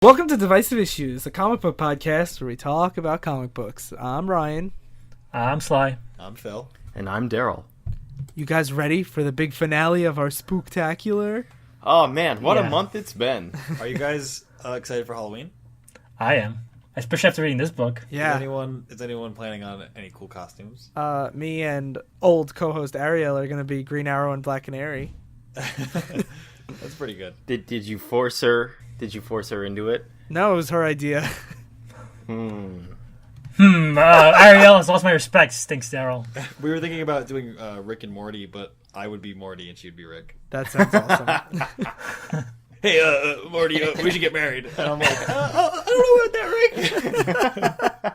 Welcome to Divisive Issues, a comic book podcast where we talk about comic books. I'm Ryan. I'm Sly. I'm Phil. And I'm Darryl. You guys ready for the big finale of our Spooktacular? Oh man, what a month it's been. Are you guys excited for Halloween? I am. Especially after reading this book. Yeah. Is anyone planning on any cool costumes? Me and old co-host Ariel are going to be Green Arrow and Black Canary. That's pretty good. Did you force her? Did you force her into it? No, it was her idea. Ariel has lost my respect. Stinks, Darryl. We were thinking about doing Rick and Morty, but I would be Morty and she'd be Rick. That sounds awesome. Hey, Morty, we should get married. And I'm like, I don't know about that, Rick.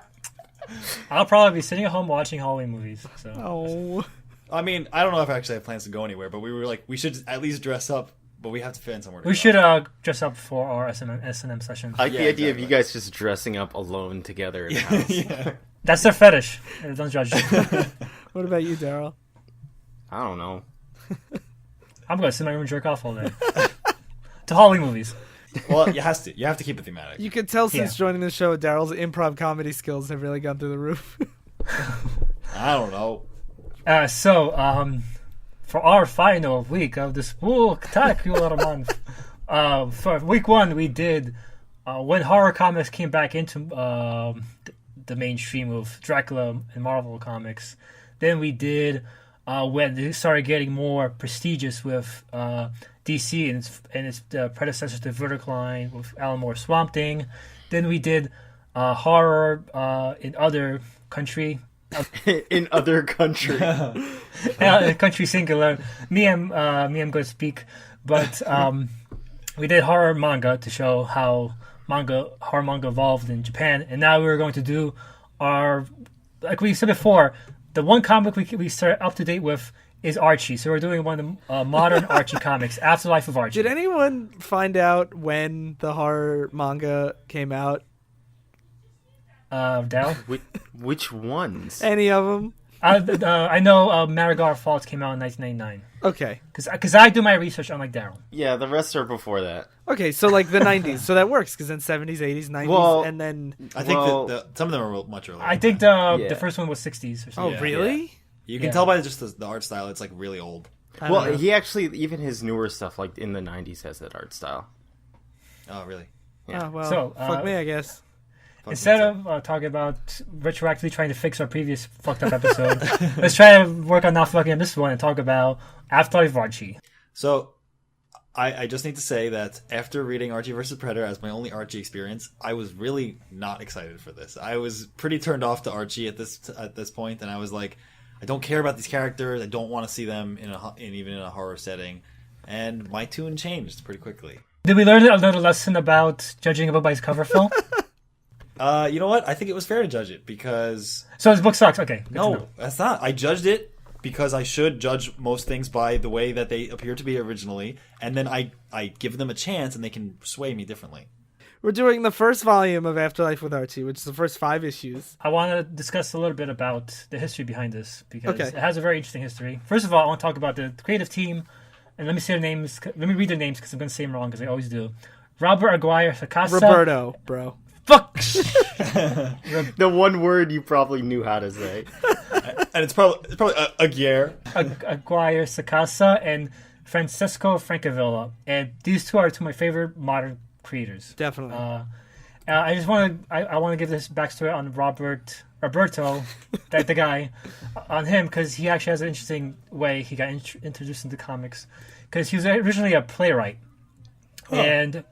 I'll probably be sitting at home watching Halloween movies. So. Oh. I mean, I don't know if I actually have plans to go anywhere, but we were like, we should at least dress up, but we have to find somewhere to We go. should dress up for our S&M session. I like the idea of exactly. you guys just dressing up alone together in the house. Yeah. That's their fetish. Don't judge. What about you, Darryl? I don't know. I'm going to sit in my room and jerk off all day. To Halloween movies. Well, you have to keep it thematic. You could tell since joining the show, Darryl's improv comedy skills have really gone through the roof. I don't know. For our final week of the Spooktacular month, for week one, we did when horror comics came back into the mainstream of Dracula and Marvel comics. Then we did when they started getting more prestigious with DC and its predecessors to Vertical Line with Alan Moore's Swamp Thing. Then we did horror in other country. In other countries. Country singular. Me, I'm going to speak, but we did horror manga to show how horror manga evolved in Japan, and now we're going to do our, like we said before, the one comic we start up to date with is Archie. So we're doing one of the modern Archie comics, Afterlife with Archie. Did anyone find out when the horror manga came out? Darryl? Which ones? Any of them? I know Marigar Falls came out in 1999. Okay. Because I do my research unlike Darryl. Yeah, the rest are before that. Okay, so like the 90s. So that works because then 70s, 80s, 90s, Well, and then... I think that some of them are much earlier. I think the first one was 60s or Oh, something. Yeah. really? You can tell by just the art style, it's like really old. I don't know. He actually, even his newer stuff, like in the 90s, has that art style. Oh, really? Oh, well, So, fuck me, I guess. Instead of talking about retroactively trying to fix our previous fucked up episode, let's try to work on not fucking up this one and talk about Afterlife with Archie. So, I just need to say that after reading Archie vs. Predator as my only Archie experience, I was really not excited for this. I was pretty turned off to Archie at this point, and I was like, I don't care about these characters. I don't want to see them even in a horror setting. And my tune changed pretty quickly. Did we learn another lesson about judging a book by its cover, Phil? You know what? I think it was fair to judge it because... So this book sucks. Okay. Good to No, know. that's not. I judged it because I should judge most things by the way that they appear to be originally, and then I give them a chance and they can sway me differently. We're doing the first volume of Afterlife with Archie, which is the first 5 issues. I want to discuss a little bit about the history behind this because Okay. it has a very interesting history. First of all, I want to talk about the creative team, and let me say their names. Let me read their names because I'm going to say them wrong because I always do. Robert Aguire-Sacasa. Roberto, bro. Fuck. The one word you probably knew how to say. And it's probably Aguire-Sacasa and Francesco Francavilla, and these two are two of my favorite modern creators. Definitely. I just want to give this backstory on Roberto, the guy, on him because he actually has an interesting way he got introduced into comics because he was originally a playwright, and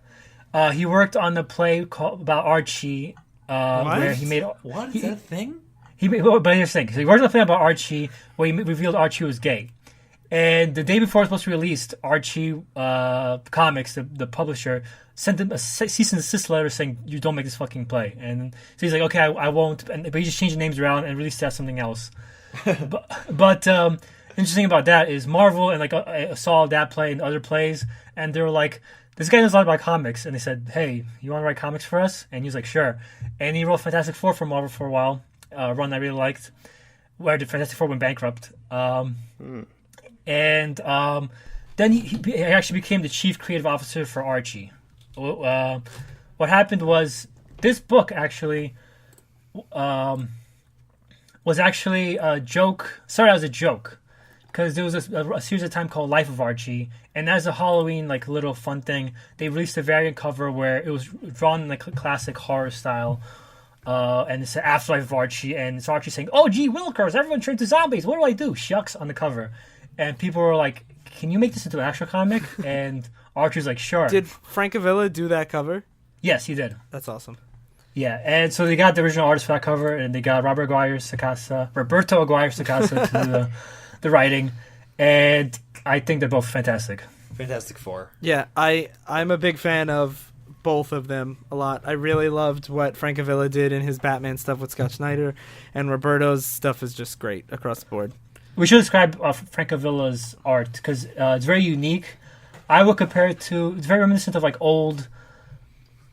he worked on the play about Archie, where he made What is that a thing? But here's the thing: so he worked on a play about Archie where he revealed Archie was gay. And the day before it was supposed to be released, Archie Comics, the publisher, sent him a cease and desist letter saying, "You don't make this fucking play." And so he's like, "Okay, I won't." But he just changed the names around and released it as something else. but interesting about that is Marvel and like I saw that play and other plays, and they were like, "This guy knows a lot about comics." And they said, "Hey, you want to write comics for us?" And he was like, "Sure." And he wrote Fantastic Four for Marvel for a while, a run I really liked, where the Fantastic Four went bankrupt. And then he actually became the chief creative officer for Archie. what happened was this book actually was actually a joke. Started out as a joke because there was a series of time called Life of Archie, and as a Halloween like little fun thing, they released a variant cover where it was drawn in like classic horror style. And it's an Afterlife of Archie, and it's Archie saying, "Oh, gee, Willikers, everyone turned to zombies. What do I do?" Shucks on the cover, and people were like, "Can you make this into an actual comic?" And Archie's like, "Sure." Did Francavilla do that cover? Yes, he did. That's awesome. Yeah, and so they got the original artist for that cover, and they got Roberto Aguire-Sacasa to do the writing, and I think they're both fantastic. Fantastic Four. Yeah, I'm a big fan of both of them a lot. I really loved what Francavilla did in his Batman stuff with Scott Snyder, and Roberto's stuff is just great across the board. We should describe Francavilla's art because it's very unique. I would compare it to, it's very reminiscent of like old,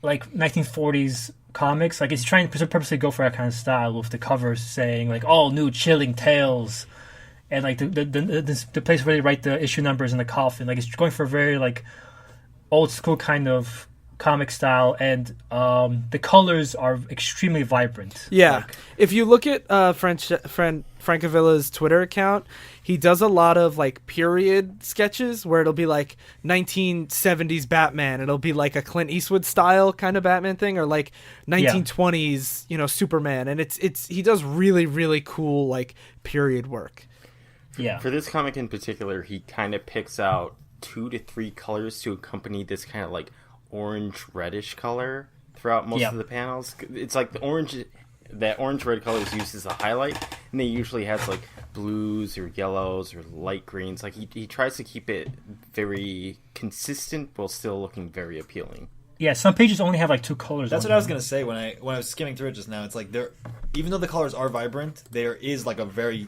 like 1940s comics. Like it's trying to purposely go for that kind of style with the covers saying like all new chilling tales, and like the place where they write the issue numbers in the coffin. Like it's going for a very like old school kind of comic style, and the colors are extremely vibrant. Yeah, like, if you look at Francavilla's Twitter account, he does a lot of like period sketches where it'll be like 1970s Batman. It'll be like a Clint Eastwood style kind of Batman thing, or like 1920s, Superman. And it's he does really, really cool like period work. Yeah. For this comic in particular, he kind of picks out 2 to 3 colors to accompany this kind of like orange reddish color throughout most of the panels. It's like that orange red color is used as a highlight, and they usually has like blues or yellows or light greens. Like he tries to keep it very consistent while still looking very appealing. Yeah, some pages only have like 2 colors. That's what I was gonna say when I was skimming through it just now. It's like even though the colors are vibrant, there is like a very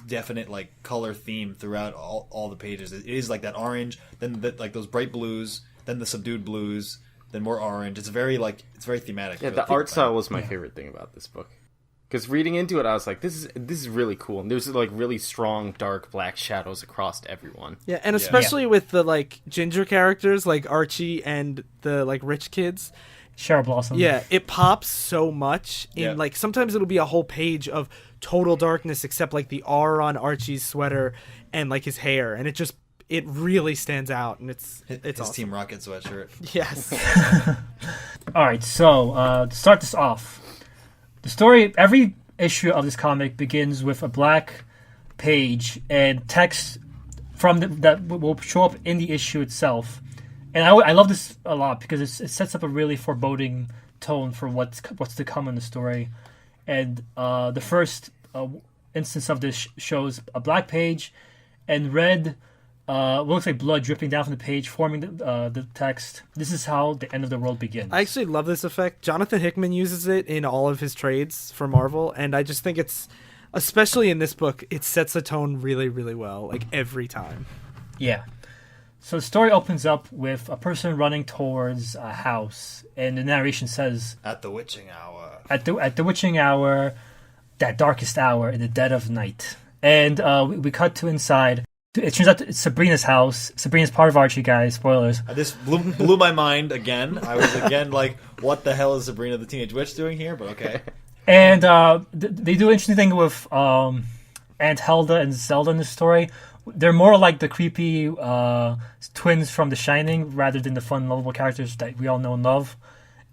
definite like color theme throughout all the pages. It is like that orange, then like those bright blues, then the subdued blues, then more orange. It's very thematic. Yeah, the art style was my favorite thing about this book. Because reading into it, I was like, this is really cool. And there's like really strong, dark, black shadows across everyone. Yeah, and especially with the like ginger characters like Archie and the like rich kids. Cherry Blossom. Yeah, it pops so much in like sometimes it'll be a whole page of total darkness except like the R on Archie's sweater and like his hair, and it really stands out, and it's his awesome. Team Rocket sweatshirt. Yes. All right, so to start this off, the story, every issue of this comic begins with a black page and text that will show up in the issue itself. And I love this a lot because it sets up a really foreboding tone for what's to come in the story. And the first instance of this shows a black page and red, what looks like blood dripping down from the page, forming the text. This is how the end of the world begins. I actually love this effect. Jonathan Hickman uses it in all of his trades for Marvel, and I just think it's, especially in this book, it sets the tone really, really well, like every time. Yeah. So the story opens up with a person running towards a house, and the narration says, "At the witching hour. At the witching hour, that darkest hour in the dead of night." And we cut to inside. It turns out it's Sabrina's house. Sabrina's part of Archie, guys. Spoilers. This blew my mind again. I was again like, what the hell is Sabrina the Teenage Witch doing here? But okay. And they do an interesting thing with Aunt Helda and Zelda in this story. They're more like the creepy twins from The Shining rather than the fun, lovable characters that we all know and love.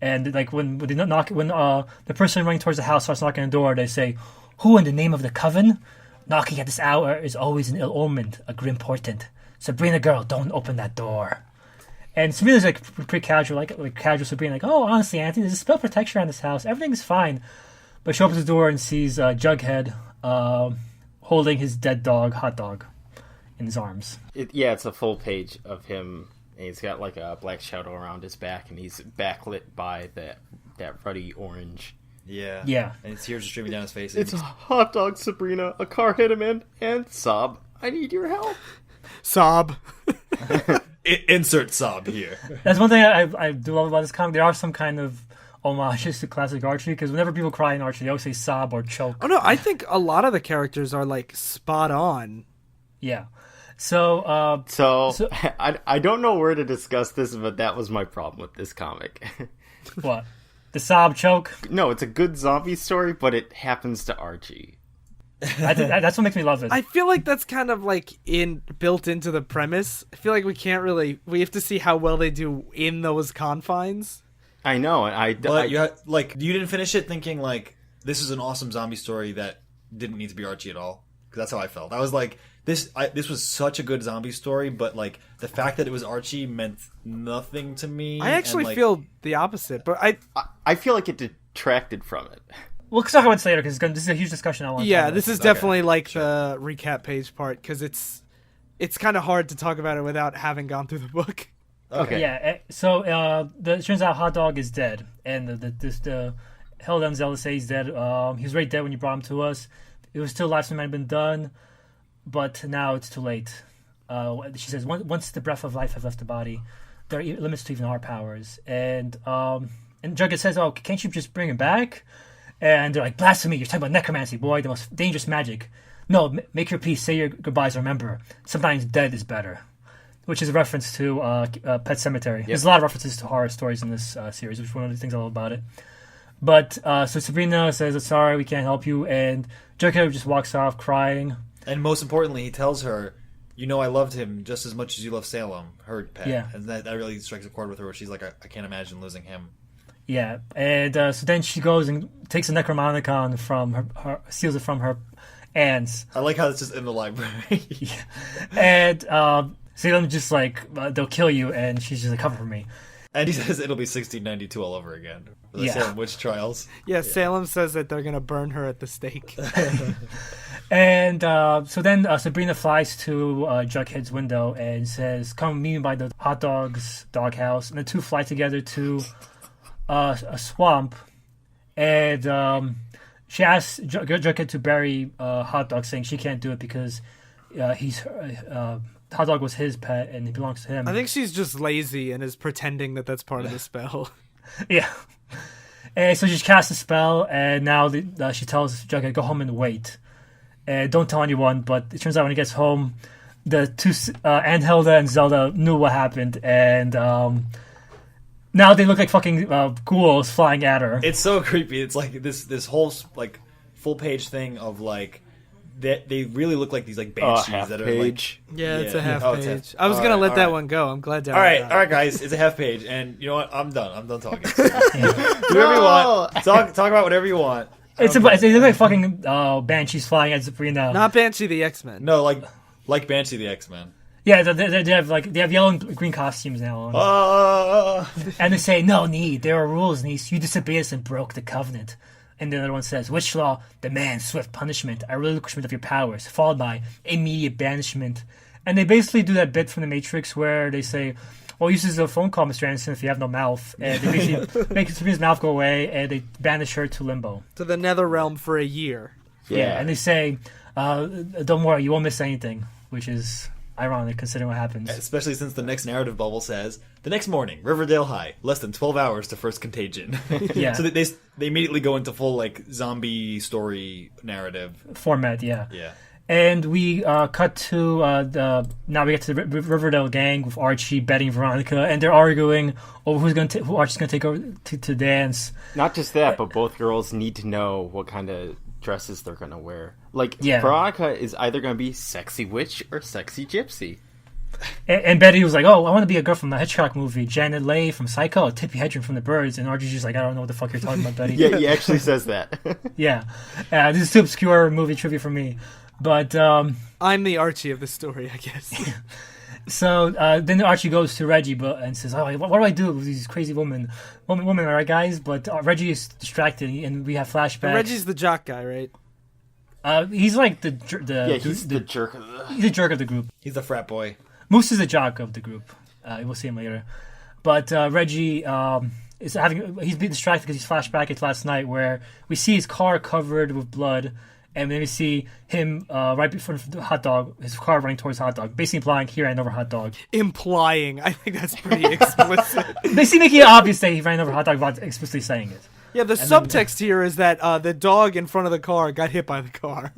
And like when the person running towards the house starts knocking on the door, they say, "Who in the name of the coven? Knocking at this hour is always an ill omen, a grim portent. Sabrina, girl, don't open that door." And Sabrina's like pretty casual, like casual Sabrina, like, "Oh, honestly, Auntie, there's a spell protection around this house. Everything's fine." But she opens the door and sees Jughead holding his dead dog, Hot Dog, in his arms. It's a full page of him, and he's got like a black shadow around his back, and he's backlit by that ruddy orange. Yeah. And his tears are streaming down his face. It's a hot dog, Sabrina. A car hit him and sob. I need your help. Sob. Insert sob here. That's one thing I do love about this comic. There are some kind of homages to classic Archie, because whenever people cry in Archie, they always say sob or choke. Oh no, I think a lot of the characters are like spot on. Yeah. So I don't know where to discuss this, but that was my problem with this comic. What? The sob choke? No, it's a good zombie story, but it happens to Archie. That's what makes me love it. I feel like that's kind of like built into the premise. I feel like we have to see how well they do in those confines. I know, and But you didn't finish it thinking like this is an awesome zombie story that didn't need to be Archie at all, because that's how I felt. I was like, this was such a good zombie story, but like the fact that it was Archie meant nothing to me. I actually and, like, feel the opposite, but I feel like it detracted from it. We'll talk about this later because this is a huge discussion I want to yeah, talk this is definitely like the recap page part because it's kind of hard to talk about it without having gone through the book. Okay. Yeah, so it turns out Hot Dog is dead, and the Hilda and Zelda say he's dead. He was already dead when you brought him to us. It was still life might have been done, but now it's too late. She says, once the breath of life has left the body, there are limits to even our powers. And Jughead says, oh, can't you just bring him back? And they're like, blasphemy, you're talking about necromancy, boy, the most dangerous magic. No, make your peace, say your goodbyes, remember, sometimes dead is better. Which is a reference to Pet Sematary. Yep. There's a lot of references to horror stories in this series, which is one of the things I love about it. But, so Sabrina says, sorry, we can't help you, and Jughead just walks off crying. And most importantly, he tells her, you know I loved him just as much as you love Salem, her pet. Yeah. And that really strikes a chord with her, where she's like, I can't imagine losing him. Yeah, and so then she goes and takes a Necromonicon from her steals it from her aunts. I like how it's just in the library. Yeah. And Salem just like, they'll kill you, and she's just like, cover for me. And he says it'll be 1692 all over again. For the Salem witch trials. Yeah, Salem says that they're going to burn her at the stake. And so then Sabrina flies to Jughead's window and says, come meet me by the Hot Dog's doghouse. And the two fly together to a swamp. And she asks Jughead to bury Hot Dog, saying she can't do it because Hot Dog was his pet and it belongs to him. I think she's just lazy and is pretending that that's part of the spell. Yeah. And so she casts a spell, and now she tells Jughead, go home and wait. And don't tell anyone, but it turns out when he gets home, the two, Aunt Hilda and Zelda knew what happened, and now they look like fucking ghouls flying at her. It's so creepy. It's like this whole like full page thing of like they really look like these like banshees that are page. like it's a half it's page. I was gonna let that one go. I'm glad. All right, guys, it's a half page, and you know what? I'm done. I'm done talking. Do whatever you want. Talk about whatever you want. They look like fucking banshees flying at Sabrina. Not Banshee the X-Men. No, like Banshee the X-Men. Yeah, they have yellow and green costumes now on. And they say, no need. There are rules, niece. You disobeyed us and broke the covenant. And the other one says, which law demands swift punishment, a relinquishment of your powers, followed by immediate banishment. And they basically do that bit from The Matrix where they say, well, use a phone call, Mr. Anderson, if you have no mouth. And they basically make Sabrina's mouth go away, and they banish her to limbo. To the Nether Realm for a year. Yeah, and they say, don't worry, you won't miss anything, which is ironic considering what happens. Especially since the next narrative bubble says, the next morning, Riverdale High, less than 12 hours to first contagion. Yeah. So they immediately go into full like zombie story narrative. Format, yeah. Yeah. And we cut to now we get to the Riverdale gang with Archie, Betty, and Veronica, and they're arguing over who Archie's going to take over to dance. Not just that, but both girls need to know what kind of dresses they're going to wear. Like, yeah. Veronica is either going to be sexy witch or sexy gypsy. And Betty was like, oh, I want to be a girl from the Hitchcock movie, Janet Leigh from Psycho, Tippi Hedren from The Birds, and Archie's just like, I don't know what the fuck you're talking about, Betty. Yeah, he actually says that. Yeah. This is too obscure movie trivia for me. But I'm the Archie of the story, I guess. So then Archie goes to Reggie and says, "Oh, what do I do with these crazy women, all right, guys?" But Reggie is distracted, and we have flashbacks. And Reggie's the jock guy, right? He's like the he's the jerk of the. He's the jerk of the group. He's the frat boy. Moose is the jock of the group. We'll see him later. But Reggie he's being distracted because he's flashback to last night where we see his car covered with blood. And then we see him right before the hot dog, his car running towards hot dog, basically implying he ran over hot dog. Implying. I think that's pretty explicit. Basically making it obvious that he ran over hot dog without explicitly saying it. Yeah, the subtext here is that the dog in front of the car got hit by the car.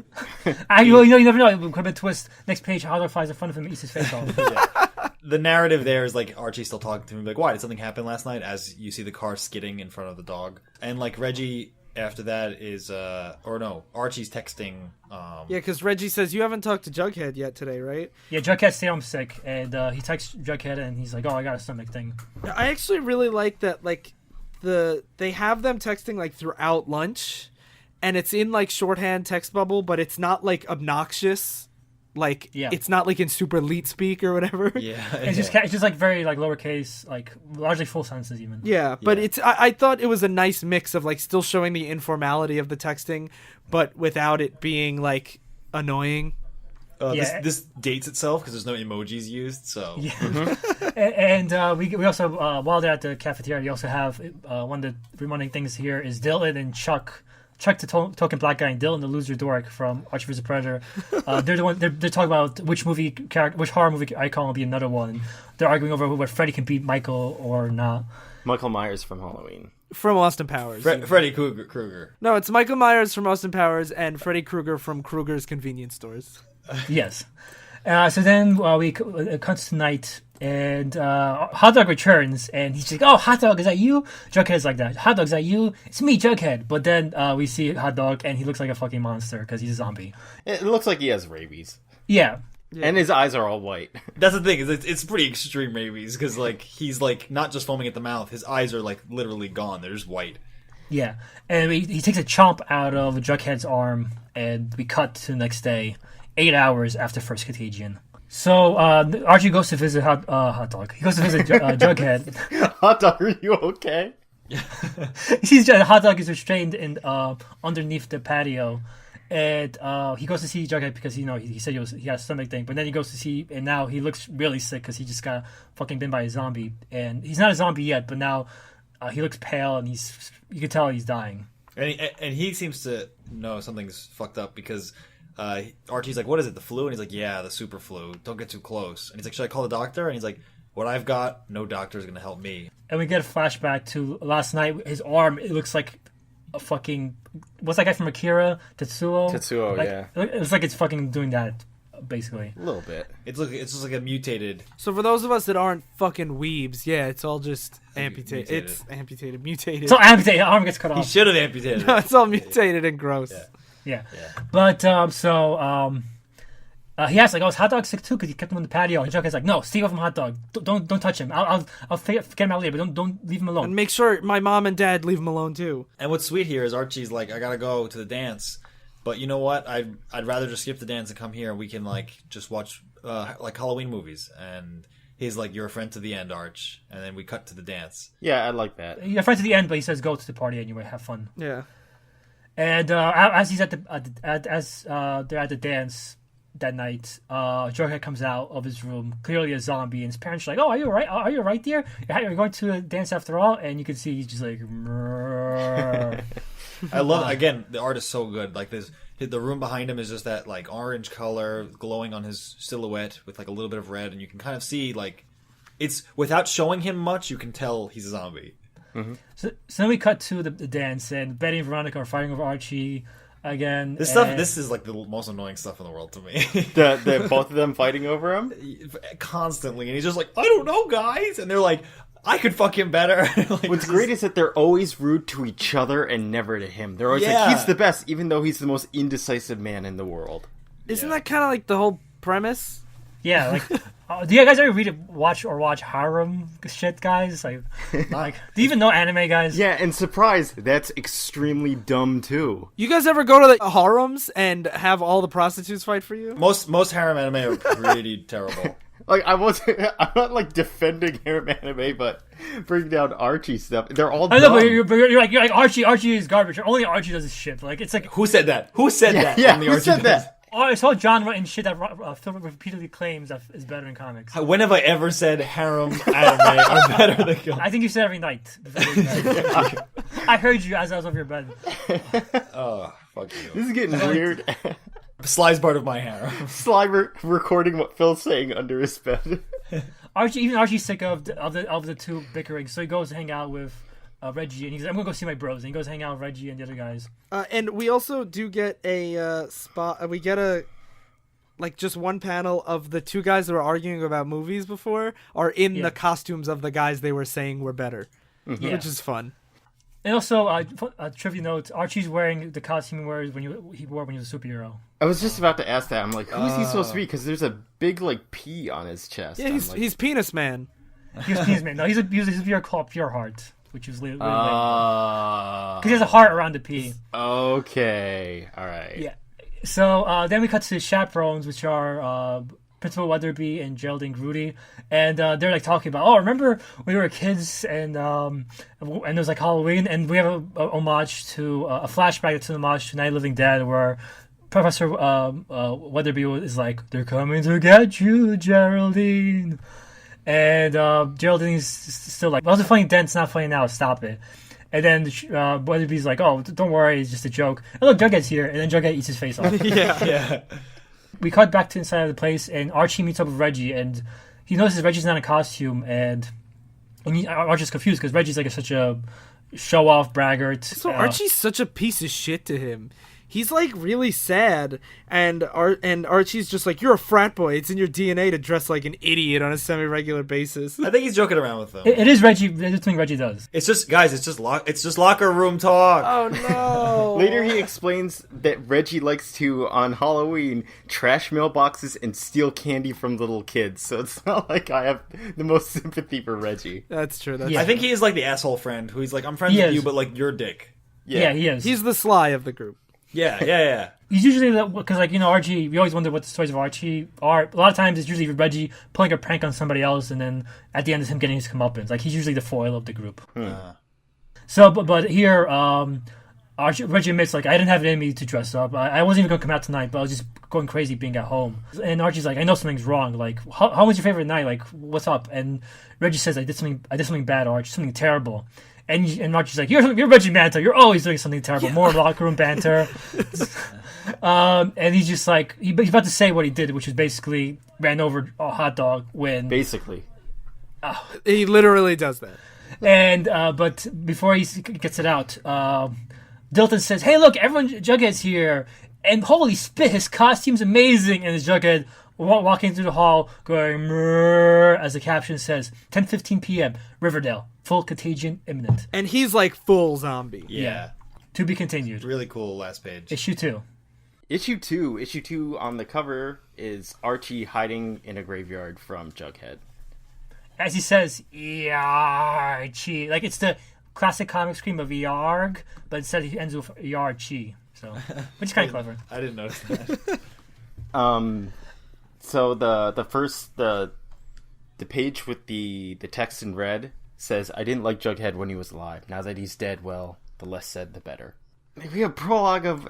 You never know. It could have been a twist. Next page, hot dog flies in front of him and eats his face off. the narrative there is like Archie still talking to him, like, why did something happen last night? As you see the car skidding in front of the dog, and like Reggie after that is Archie's texting. Yeah, because Reggie says you haven't talked to Jughead yet today, right? Yeah, Jughead stayed home sick, and he texts Jughead, and he's like, "Oh, I got a stomach thing." I actually really like that. Like they have them texting like throughout lunch, and it's in like shorthand text bubble, but it's not like obnoxious. Like it's not like in super elite speak or whatever. Yeah, it's just like very like lowercase, like largely full sentences even. Yeah, but it's I thought it was a nice mix of like still showing the informality of the texting, but without it being like annoying. This dates itself because there's no emojis used. So and we also while they're at the cafeteria, we also have one of the reminding things here is Dylan and Chuck the token black guy, and Dylan the loser dork from Archie vs. Predator. They're the one. They're talking about which horror movie icon will be another one. And they're arguing over whether Freddy can beat Michael or not. Michael Myers from Halloween. From Austin Powers. Freddy Krueger. No, it's Michael Myers from Austin Powers and Freddy Krueger from Krueger's Convenience Stores. Yes. So then we cuts to night, and Hot Dog returns, and he's like, "Oh, Hot Dog, is that you?" Jughead's like that. "Hot Dog, is that you?" "It's me, Jughead." But then we see Hot Dog, and he looks like a fucking monster because he's a zombie. It looks like he has rabies. Yeah. And his eyes are all white. That's the thing, is it's pretty extreme rabies, because like he's like not just foaming at the mouth, his eyes are like literally gone. They're just white. Yeah, and he takes a chomp out of Jughead's arm, and we cut to the next day, 8 hours after first contagion. So Archie goes to visit Hot Dog. He goes to visit Jughead. Hot Dog, are you okay? He sees Hot Dog is restrained in underneath the patio, and he goes to see Jughead because he said he had a stomach thing. But then he goes to see, and now he looks really sick because he just got fucking bitten by a zombie, and he's not a zombie yet, but now he looks pale, and you can tell he's dying. And he seems to know something's fucked up because. Archie's like, what is it, the flu? And he's like, yeah, the super flu. Don't get too close. And he's like, should I call the doctor? And he's like, what I've got, no doctor's going to help me. And we get a flashback to last night. His arm, it looks like a fucking... What's that guy from Akira? Tetsuo? Tetsuo, yeah. It looks like it's fucking doing that, basically. A little bit. It's just like a mutated... So for those of us that aren't fucking weebs, yeah, it's all just amputated. It's amputated, mutated. It's all amputated. Arm gets cut off. He should have amputated. No, it's all mutated and gross. Yeah. But, he asked, like, oh, is Hot Dog sick too? Because he kept him on the patio. And Jughead's like, no, stay away from Hot Dog. Don't touch him. I'll get him out later, but don't leave him alone. And make sure my mom and dad leave him alone too. And what's sweet here is Archie's like, I gotta go to the dance, but you know what? I'd rather just skip the dance and come here and we can like just watch like Halloween movies. And he's like, you're a friend to the end, Arch. And then we cut to the dance. Yeah, I like that. You're a friend to the end, but he says go to the party anyway. Have fun. Yeah. And as he's they're at the dance that night, Jughead comes out of his room, clearly a zombie, and his parents are like, "Oh, are you alright? Are you alright, dear? You're going to a dance after all?" And you can see he's just like. I love again. The art is so good. Like this, the room behind him is just that like orange color glowing on his silhouette with like a little bit of red, and you can kind of see like it's without showing him much. You can tell he's a zombie. Mm-hmm. So then we cut to the dance, and Betty and Veronica are fighting over Archie again. This is like the most annoying stuff in the world to me. the both of them fighting over him constantly, and he's just like, I don't know, guys, and they're like, I could fuck him better. Like, what's great is that they're always rude to each other and never to him. They're always like, he's the best, even though he's the most indecisive man in the world. Isn't that kind of like the whole premise? Yeah, like, do you guys ever watch harem shit, guys? Like, do you even know anime, guys? Yeah, and surprise, that's extremely dumb too. You guys ever go to the harems and have all the prostitutes fight for you? Most harem anime are pretty terrible. Like, I'm not like defending harem anime, but bringing down Archie stuff. They're all dumb. I know, but you're like Archie is garbage. Only Archie does this shit. Like, it's like, who said that? Who said that? Yeah, who said that? Oh, it's all genre and shit that Phil repeatedly claims that is better in comics. When have I ever said harem anime are better than comics? I think you said every night. I heard you as I was over your bed. Oh, fuck you. This is getting weird. Sly's part of my harem. Sly recording what Phil's saying under his bed. Archie's sick of the two bickering, so he goes to hang out with Reggie, and he's like, I'm gonna go see my bros, and he goes hang out with Reggie and the other guys. And we also do get a spot. We get a like just one panel of the two guys that were arguing about movies before are in the costumes of the guys they were saying were better, which is fun. And also, a trivia note: Archie's wearing the costume he wore when he was a superhero. I was just about to ask that. I'm like, who's he supposed to be? Because there's a big like P on his chest. Yeah, he's Penis Man. He's Penis Man. No, he's a superhero called Pure Heart, which is really because he has a heart around the P. Okay, all right. Yeah. So then we cut to the chaperones, which are Principal Weatherby and Geraldine Grudy, and they're like talking about, remember when we were kids and it was like Halloween, and we have a homage to a flashback to an homage to Night of the Living Dead, where Professor Weatherby is like, "They're coming to get you, Geraldine," and Geraldine's still like, "Well, it's a funny then, it's not funny now. Stop it." And then Weatherby's like, "Oh, don't worry, it's just a joke." And look, Jughead's here, and then Jughead eats his face off. Yeah. We cut back to inside of the place, and Archie meets up with Reggie, and he notices Reggie's not in costume, and Archie's confused because Reggie's like such a show-off braggart. So Archie's such a piece of shit to him. He's like really sad, and Archie's just like, "You're a frat boy. It's in your DNA to dress like an idiot on a semi-regular basis." I think he's joking around with them. It is Reggie. It's something Reggie does. It's just, guys. It's just locker room talk. Oh no! Later, he explains that Reggie likes to, on Halloween, trash mailboxes and steal candy from little kids. So it's not like I have the most sympathy for Reggie. That's true. I think he is like the asshole friend who he's like, "I'm friends with you, but like you're a dick." Yeah, he is. He's the Sly of the group. Yeah. He's usually, because like, Archie, we always wonder what the stories of Archie are. A lot of times it's usually Reggie pulling a prank on somebody else, and then at the end it's him getting his comeuppance. Like, he's usually the foil of the group. So, but here, Reggie admits, like, "I didn't have it in me to dress up. I wasn't even going to come out tonight, but I was just going crazy being at home." And Archie's like, "I know something's wrong. Like, how was your favorite night? Like, what's up?" And Reggie says, I did something bad, Archie, something terrible." And Archie's like, you're Reggie Manta. You're always doing something terrible. More locker room banter. And he's just like, he's about to say what he did, which is basically ran over a hot dog when... Basically. He literally does that. And but before he gets it out, Dilton says, "Hey, look, everyone, Jughead's here. And holy spit, his costume's amazing." And his Jughead walking through the hall going, "Mrrr," as the caption says, 10:15 p.m., Riverdale. Full contagion imminent. And he's like full zombie. Yeah. To be continued. Really cool last page. Issue 2. Issue 2 on the cover is Archie hiding in a graveyard from Jughead. As he says, Archie. Like, it's the classic comic scream of Yarg, but instead he ends with Archie. So, which is kind of clever. I didn't notice that. So the page with the text in red says, "I didn't like Jughead when he was alive. Now that he's dead, well, the less said, the better." We have prologue of...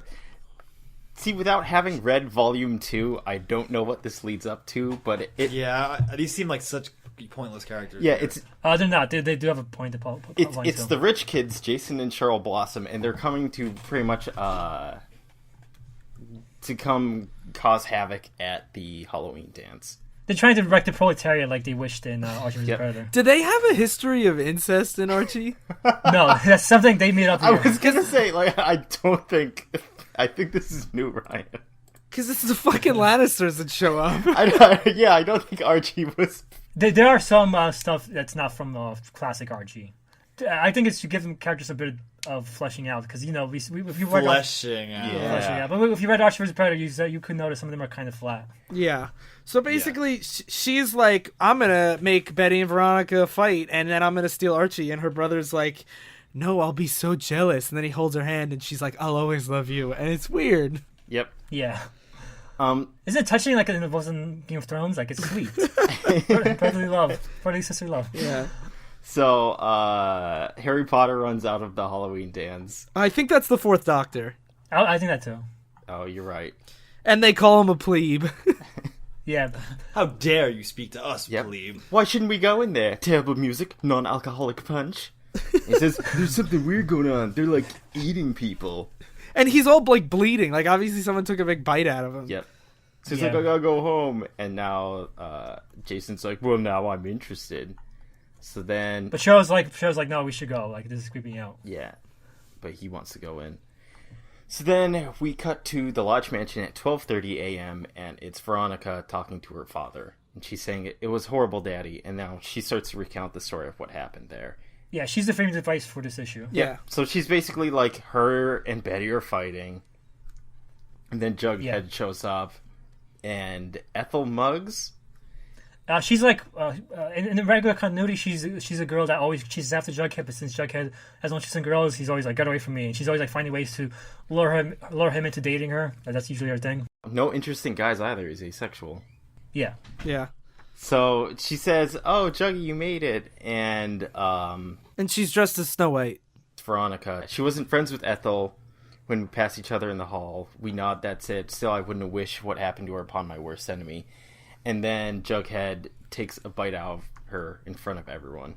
See, without having read Volume 2, I don't know what this leads up to, but it... Yeah, these seem like such pointless characters. Yeah, here. it's... They're not. They do have a point to It's the rich kids, Jason and Cheryl Blossom, and they're coming to pretty much, to come cause havoc at the Halloween dance. They're trying to wreck the proletariat like they wished in Archie vs. Predator. Do they have a history of incest in Archie? No, that's something they made up here. I was gonna say, like, I think this is new, Ryan. Because it's the fucking Lannisters that show up. I don't think Archie was... There are some stuff that's not from classic Archie. I think it's to give them characters a bit of fleshing out, because, if you read fleshing out. Yeah. But if you read Archie vs. Predator, you could notice some of them are kind of flat. Yeah. So basically, she's like, "I'm going to make Betty and Veronica fight, and then I'm going to steal Archie." And her brother's like, "No, I'll be so jealous." And then he holds her hand, and she's like, "I'll always love you." And it's weird. Yep. Yeah. Isn't it touching like it was in Game of Thrones? Like, it's sweet. Brotherly sisterly love. Yeah. So, Harry Potter runs out of the Halloween dance. I think that's the Fourth Doctor. I think that too. Oh, you're right. And they call him a plebe. Yeah. How dare you speak to us, plebe? Why shouldn't we go in there? Terrible music, non-alcoholic punch. He says, "There's something weird going on. They're like eating people." And he's all like bleeding. Like, obviously someone took a big bite out of him. Yep. So he's like, "I gotta go home." And now Jason's like, "Well, now I'm interested." So then... But Cheryl's like, "No, we should go. Like, this is creeping me out." Yeah. But he wants to go in. So then we cut to the Lodge Mansion at 12:30 a.m. and it's Veronica talking to her father. And she's saying, it was horrible, Daddy. And now she starts to recount the story of what happened there. Yeah, she's the famous advice for this issue. Yeah. So she's basically like, her and Betty are fighting. And then Jughead shows up. And Ethel Muggs... She's like, in the regular continuity, she's a girl that always chases after Jughead, but since Jughead has no interest in girls, he's always like, get away from me. And she's always like finding ways to lure him into dating her. That's usually her thing. No interest in guys either. He's asexual. Yeah. Yeah. So she says, oh, Juggy, you made it. And she's dressed as Snow White. Veronica. She wasn't friends with Ethel when we passed each other in the hall. We nod, that's it. Still, I wouldn't wish what happened to her upon my worst enemy. And then Jughead takes a bite out of her in front of everyone.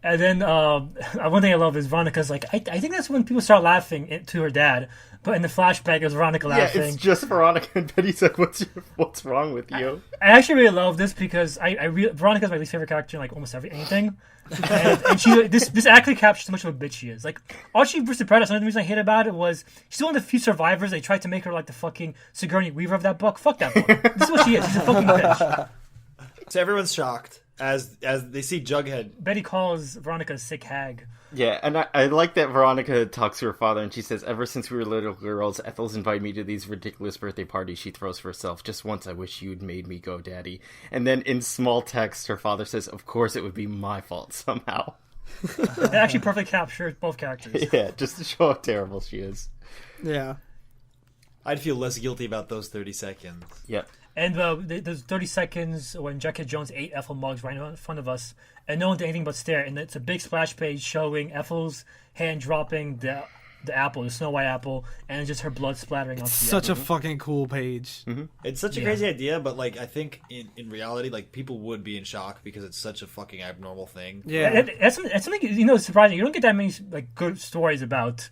And then one thing I love is Veronica's like, I think that's when people start laughing to her dad. But in the flashback, it was Veronica laughing. Yeah, it's just Veronica, and Betty's like, what's wrong with you? I actually really love this because Veronica's my least favorite character in like almost anything. And she this actually captures how much of a bitch she is. Like, Archie vs. Predator, another reason I hate about it was she's one of the few survivors. They tried to make her like the fucking Sigourney Weaver of that book. Fuck that book. This is what she is. She's a fucking bitch. So everyone's shocked as they see Jughead. Betty calls Veronica a sick hag. Yeah, and I like that Veronica talks to her father, and she says, ever since we were little girls, Ethel's invited me to these ridiculous birthday parties she throws for herself. Just once I wish you'd made me go, Daddy. And then in small text, her father says, of course it would be my fault somehow. It actually perfectly captures both characters. Yeah, just to show how terrible she is. Yeah. I'd feel less guilty about those 30 seconds. Yep. And there's 30 seconds when Jughead Jones ate Ethel Muggs right in front of us, and no one did anything but stare. And it's a big splash page showing Ethel's hand dropping the apple, the Snow White apple, and just her blood splattering onto the Such apple. a fucking cool page. Mm-hmm. It's such a crazy idea, but like I think in reality, like people would be in shock because it's such a fucking abnormal thing. Yeah. That's something surprising. You don't get that many like good stories about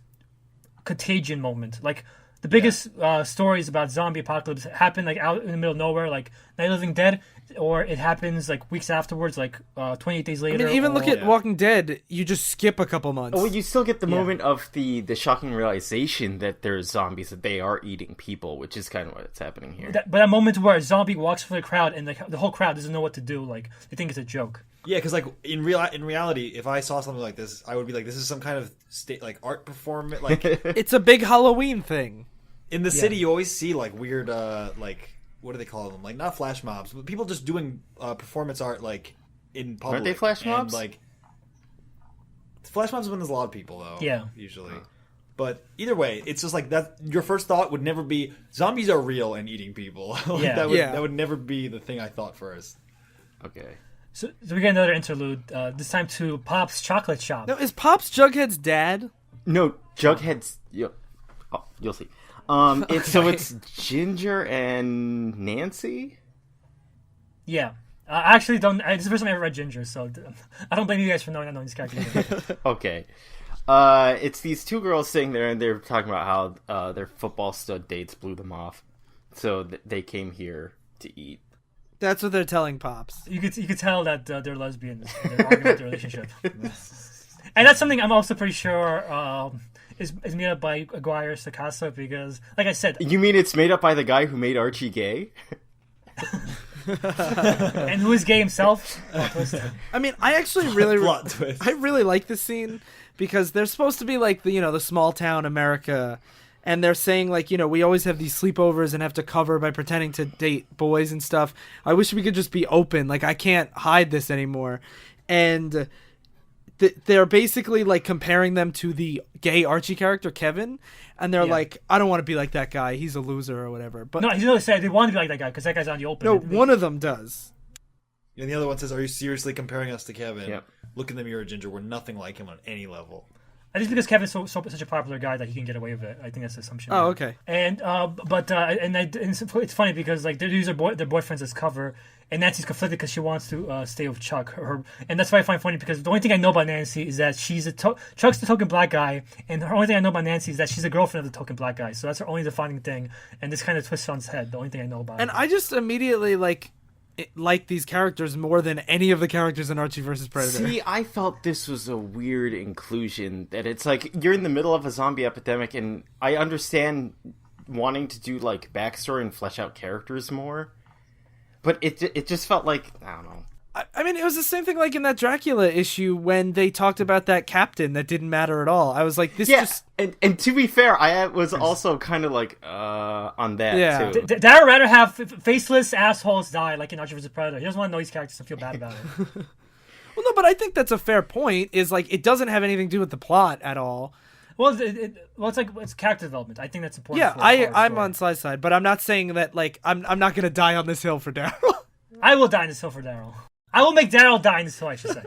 contagion moment. Like the biggest stories about zombie apocalypse happen like out in the middle of nowhere, like Night of the Living Dead, or it happens like weeks afterwards, like 28 days later. I mean, even look at Walking Dead. You just skip a couple months. Well, you still get the moment of the shocking realization that there's zombies, that they are eating people, which is kind of what's happening here. But that moment where a zombie walks through the crowd and like the whole crowd doesn't know what to do, like they think it's a joke. Yeah, because like in reality, if I saw something like this, I would be like, this is some kind of like art performance. Like it's a big Halloween thing. In the city, you always see like weird, like what do they call them? Like not flash mobs, but people just doing performance art like in public. Aren't they flash mobs? Like flash mobs when there's a lot of people though. Yeah, usually. But either way, it's just like that. Your first thought would never be zombies are real and eating people. Like, that would never be the thing I thought first. Okay. So we get another interlude. This time to Pop's Chocolate Shop. No, is Pop's Jughead's dad? No, Jughead's. Oh, you'll see. It's Ginger and Nancy. Yeah, I actually don't. This is the first time I ever read Ginger, so I don't blame you guys for not knowing these characters. Okay, it's these two girls sitting there, and they're talking about how their football stud dates blew them off, so they came here to eat. That's what they're telling Pops. You could tell that they're lesbians. They're arguing about their relationship, and that's something I'm also pretty sure. Is made up by Aguire-Sacasa because, like I said... You mean it's made up by the guy who made Archie gay? And who is gay himself? I mean, I actually really... Plot twist. I really like this scene because they're supposed to be like the small town America, and they're saying like, we always have these sleepovers and have to cover by pretending to date boys and stuff. I wish we could just be open. Like, I can't hide this anymore. And... they're basically like comparing them to the gay Archie character Kevin, and they're like, I don't want to be like that guy. He's a loser or whatever. But no, he's really saying they want to be like that guy because that guy's on the open. No, one of them does. And the other one says, "Are you seriously comparing us to Kevin? Yep. Look at them, you're a Ginger. We're nothing like him on any level." I think because Kevin's such a popular guy that he can get away with it. I think that's the assumption. Oh, okay. And it's funny because like they use their boyfriends as cover, and Nancy's conflicted because she wants to stay with Chuck. And that's why I find funny because the only thing I know about Nancy is that she's Chuck's the token black guy, and the only thing I know about Nancy is that she's a girlfriend of the token black guy. So that's her only defining thing. And this kind of twists on its head. The only thing I know about. And I just immediately like, like these characters more than any of the characters in Archie versus Predator. See, I felt this was a weird inclusion, that it's like you're in the middle of a zombie epidemic, and I understand wanting to do like backstory and flesh out characters more, but it just felt like, I don't know. I mean, it was the same thing like in that Dracula issue when they talked about that captain that didn't matter at all. I was like, this just... And to be fair, I was also kind of like, on that, too. Darryl rather have faceless assholes die, like in Archie vs. Predator. He doesn't want to know these characters and feel bad about it. Well, no, but I think that's a fair point, is like, it doesn't have anything to do with the plot at all. Well, it's character development. I think that's important. Yeah, I'm on Sly's side, but I'm not saying that, like, I'm not going to die on this hill for Darryl. I will die on this hill for Darryl. I will make Darryl die in this hill, I should say.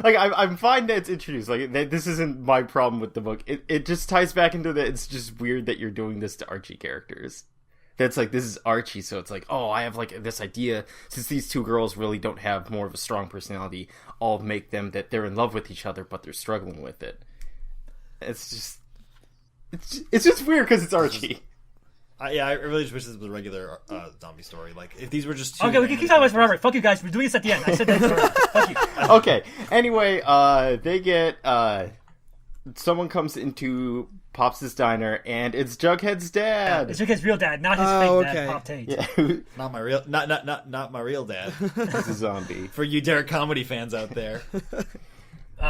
Like, I'm fine that it's introduced. Like, this isn't my problem with the book. It just ties back into that it's just weird that you're doing this to Archie characters. That's like, this is Archie, so it's like, oh, I have like this idea. Since these two girls really don't have more of a strong personality, I'll make them that they're in love with each other, but they're struggling with it. It's just weird because it's Archie. I really just wish this was a regular zombie story. Like, if these were just two... Okay, we can keep talking about this forever. Fuck you guys, we're doing this at the end. I said that forever. Fuck you. Okay, anyway, they get... someone comes into Pops' diner, and it's Jughead's dad. It's Jughead's real dad, not his fake dad, Pop Tate. Yeah. Not my real... Not my real dad. He's a zombie. For you Derek comedy fans out there.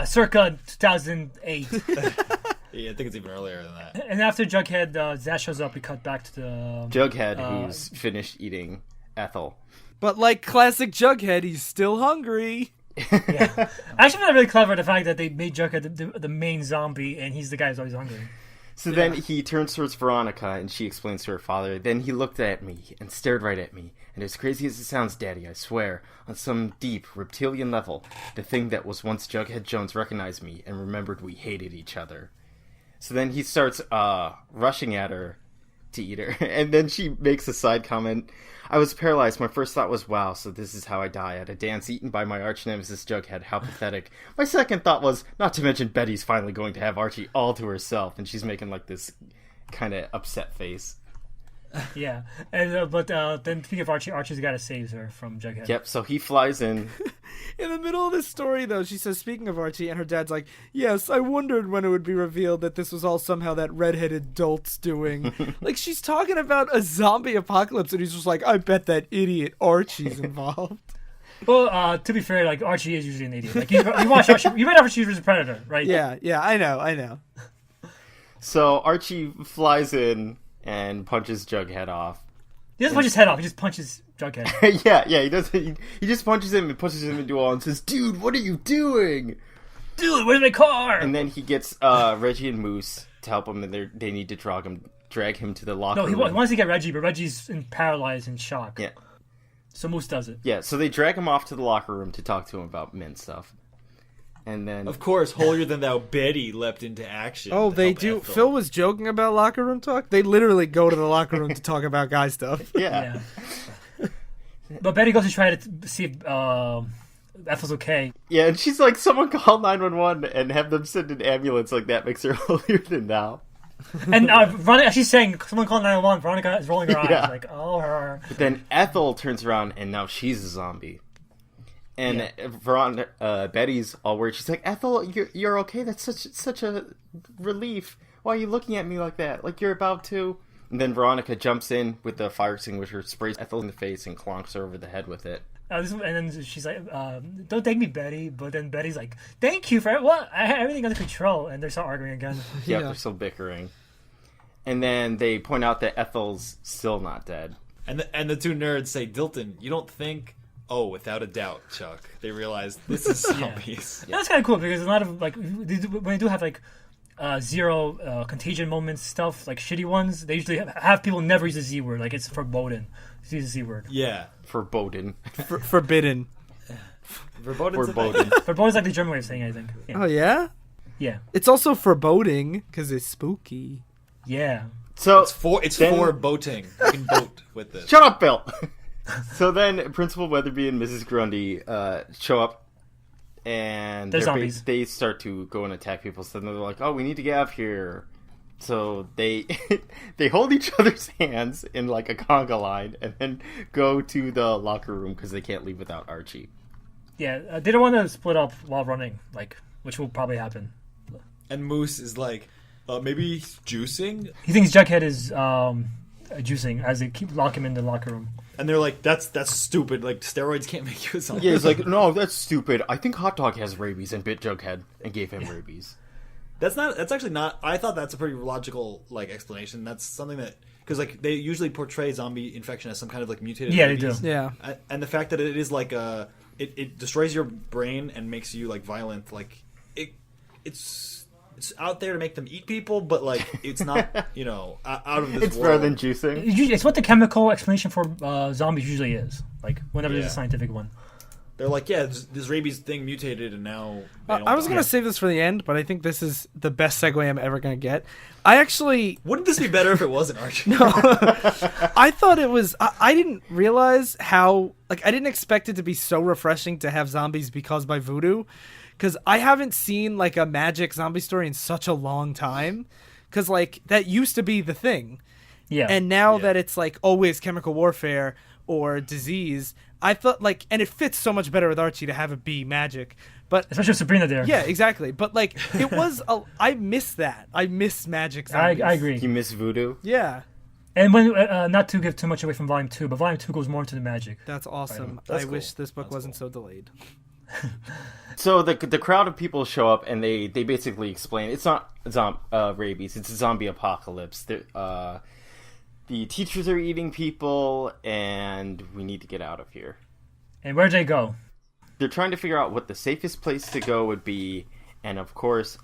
Circa 2008. Yeah, I think it's even earlier than that. And after Jughead, Zaz shows up, we cut back to the... Jughead, who's finished eating Ethel. But like classic Jughead, he's still hungry. Yeah. I actually found it really clever, the fact that they made Jughead the main zombie, and he's the guy who's always hungry. So then he turns towards Veronica, and she explains to her father. Then he looked at me and stared right at me. And as crazy as it sounds, Daddy, I swear, on some deep reptilian level, the thing that was once Jughead Jones recognized me and remembered we hated each other. So then he starts rushing at her to eat her. And then she makes a side comment. I was paralyzed. My first thought was, wow, so this is how I die, at a dance eaten by my arch nemesis Jughead. How pathetic. My second thought was, not to mention Betty's finally going to have Archie all to herself. And she's making like this kind of upset face. Yeah, and but then speaking of Archie, Archie's the guy that saves her from Jughead. Yep, so he flies in. In the middle of this story, though, she says, speaking of Archie, and her dad's like, yes, I wondered when it would be revealed that this was all somehow that redheaded dolt's doing. Like, she's talking about a zombie apocalypse, and he's just like, I bet that idiot Archie's involved. Well, to be fair, like, Archie is usually an idiot. Like, you watch Archie, you read Archie vs. Predator, right? Yeah, I know. So Archie flies in and punches Jughead off. He doesn't punch his head off, he just punches Jughead. yeah, he does. He just punches him and pushes him into a wall and says, dude, what are you doing? Dude, where's my car? And then he gets Reggie and Moose to help him, and they need to drag him to the locker room. No, he wants to get Reggie, but Reggie's paralyzed in shock. Yeah. So Moose does it. Yeah, so they drag him off to the locker room to talk to him about men stuff. And then... Of course, holier than thou Betty leapt into action. Oh, they do. Ethel. Phil was joking about locker room talk. They literally go to the locker room to talk about guy stuff. Yeah. But Betty goes to try to see if Ethel's okay. Yeah, and she's like, someone call 911 and have them send an ambulance. Like, that makes her holier than thou. And Veronica, she's saying, someone call 911. Veronica is rolling her eyes like, oh, her. But then Ethel turns around, and now she's a zombie. And Betty's all worried. She's like, Ethel, you're okay? That's such a relief. Why are you looking at me like that? Like you're about to... And then Veronica jumps in with the fire extinguisher, sprays Ethel in the face, and clonks her over the head with it. And then she's like, don't thank me, Betty. But then Betty's like, thank you for what? I had everything under control. And they start arguing again. Yeah, they're still bickering. And then they point out that Ethel's still not dead. And the two nerds say, Dilton, you don't think... Oh, without a doubt, Chuck. They realize this is zombies. Yeah. That's kind of cool because a lot of like when they do have like zero contagion moments stuff, like shitty ones, they usually have people never use the Z word. Like it's forbidden to use the Z word. Yeah, forbidden. Forbidden. Foreboding. Foreboding's like the German way of saying it, I think. Yeah. Oh yeah. Yeah. It's also foreboding because it's spooky. Yeah. So it's for boating. You can boat with this. Shut up, Bill. So then Principal Weatherby and Mrs. Grundy show up, and they're zombies. They start to go and attack people. So then they're like, oh, we need to get out of here. So they they hold each other's hands in like a conga line and then go to the locker room because they can't leave without Archie. Yeah, they don't want to split up while running, which will probably happen. And Moose is like, maybe he's juicing? He thinks Jughead is juicing as they lock him in the locker room. And they're like, that's stupid. Like, steroids can't make you a zombie. Yeah, he's like, no, that's stupid. I think Hot Dog has rabies and bit Jughead and gave him rabies. That's actually not. I thought that's a pretty logical explanation. That's something that, because they usually portray zombie infection as some kind of mutated. Yeah, rabies. they do. Yeah, and the fact that it is it destroys your brain and makes you violent. It's out there to make them eat people, but it's not out of this. It's world. better than juicing. It's what the chemical explanation for zombies usually is. Whenever there's a scientific one. They're like, yeah, this rabies thing mutated, and now... I was going to save this for the end, but I think this is the best segue I'm ever going to get. I actually... Wouldn't this be better if it wasn't Archie? No. I thought it was... I didn't realize how... I didn't expect it to be so refreshing to have zombies be caused by voodoo, because I haven't seen, a magic zombie story in such a long time, because, that used to be the thing. Yeah. And now that it's, always chemical warfare or disease... I thought and it fits so much better with Archie to have it be magic, but especially with Sabrina there. Yeah, exactly. But it was, I miss that. I miss magic zombies. I agree. You miss voodoo? Yeah. And when not to give too much away from Volume 2, but Volume 2 goes more into the magic. That's awesome. That's I cool. wish this book wasn't so delayed. So the crowd of people show up and they basically explain it's not rabies, it's a zombie apocalypse. The teachers are eating people, and we need to get out of here. And where'd they go? They're trying to figure out what the safest place to go would be, and of course,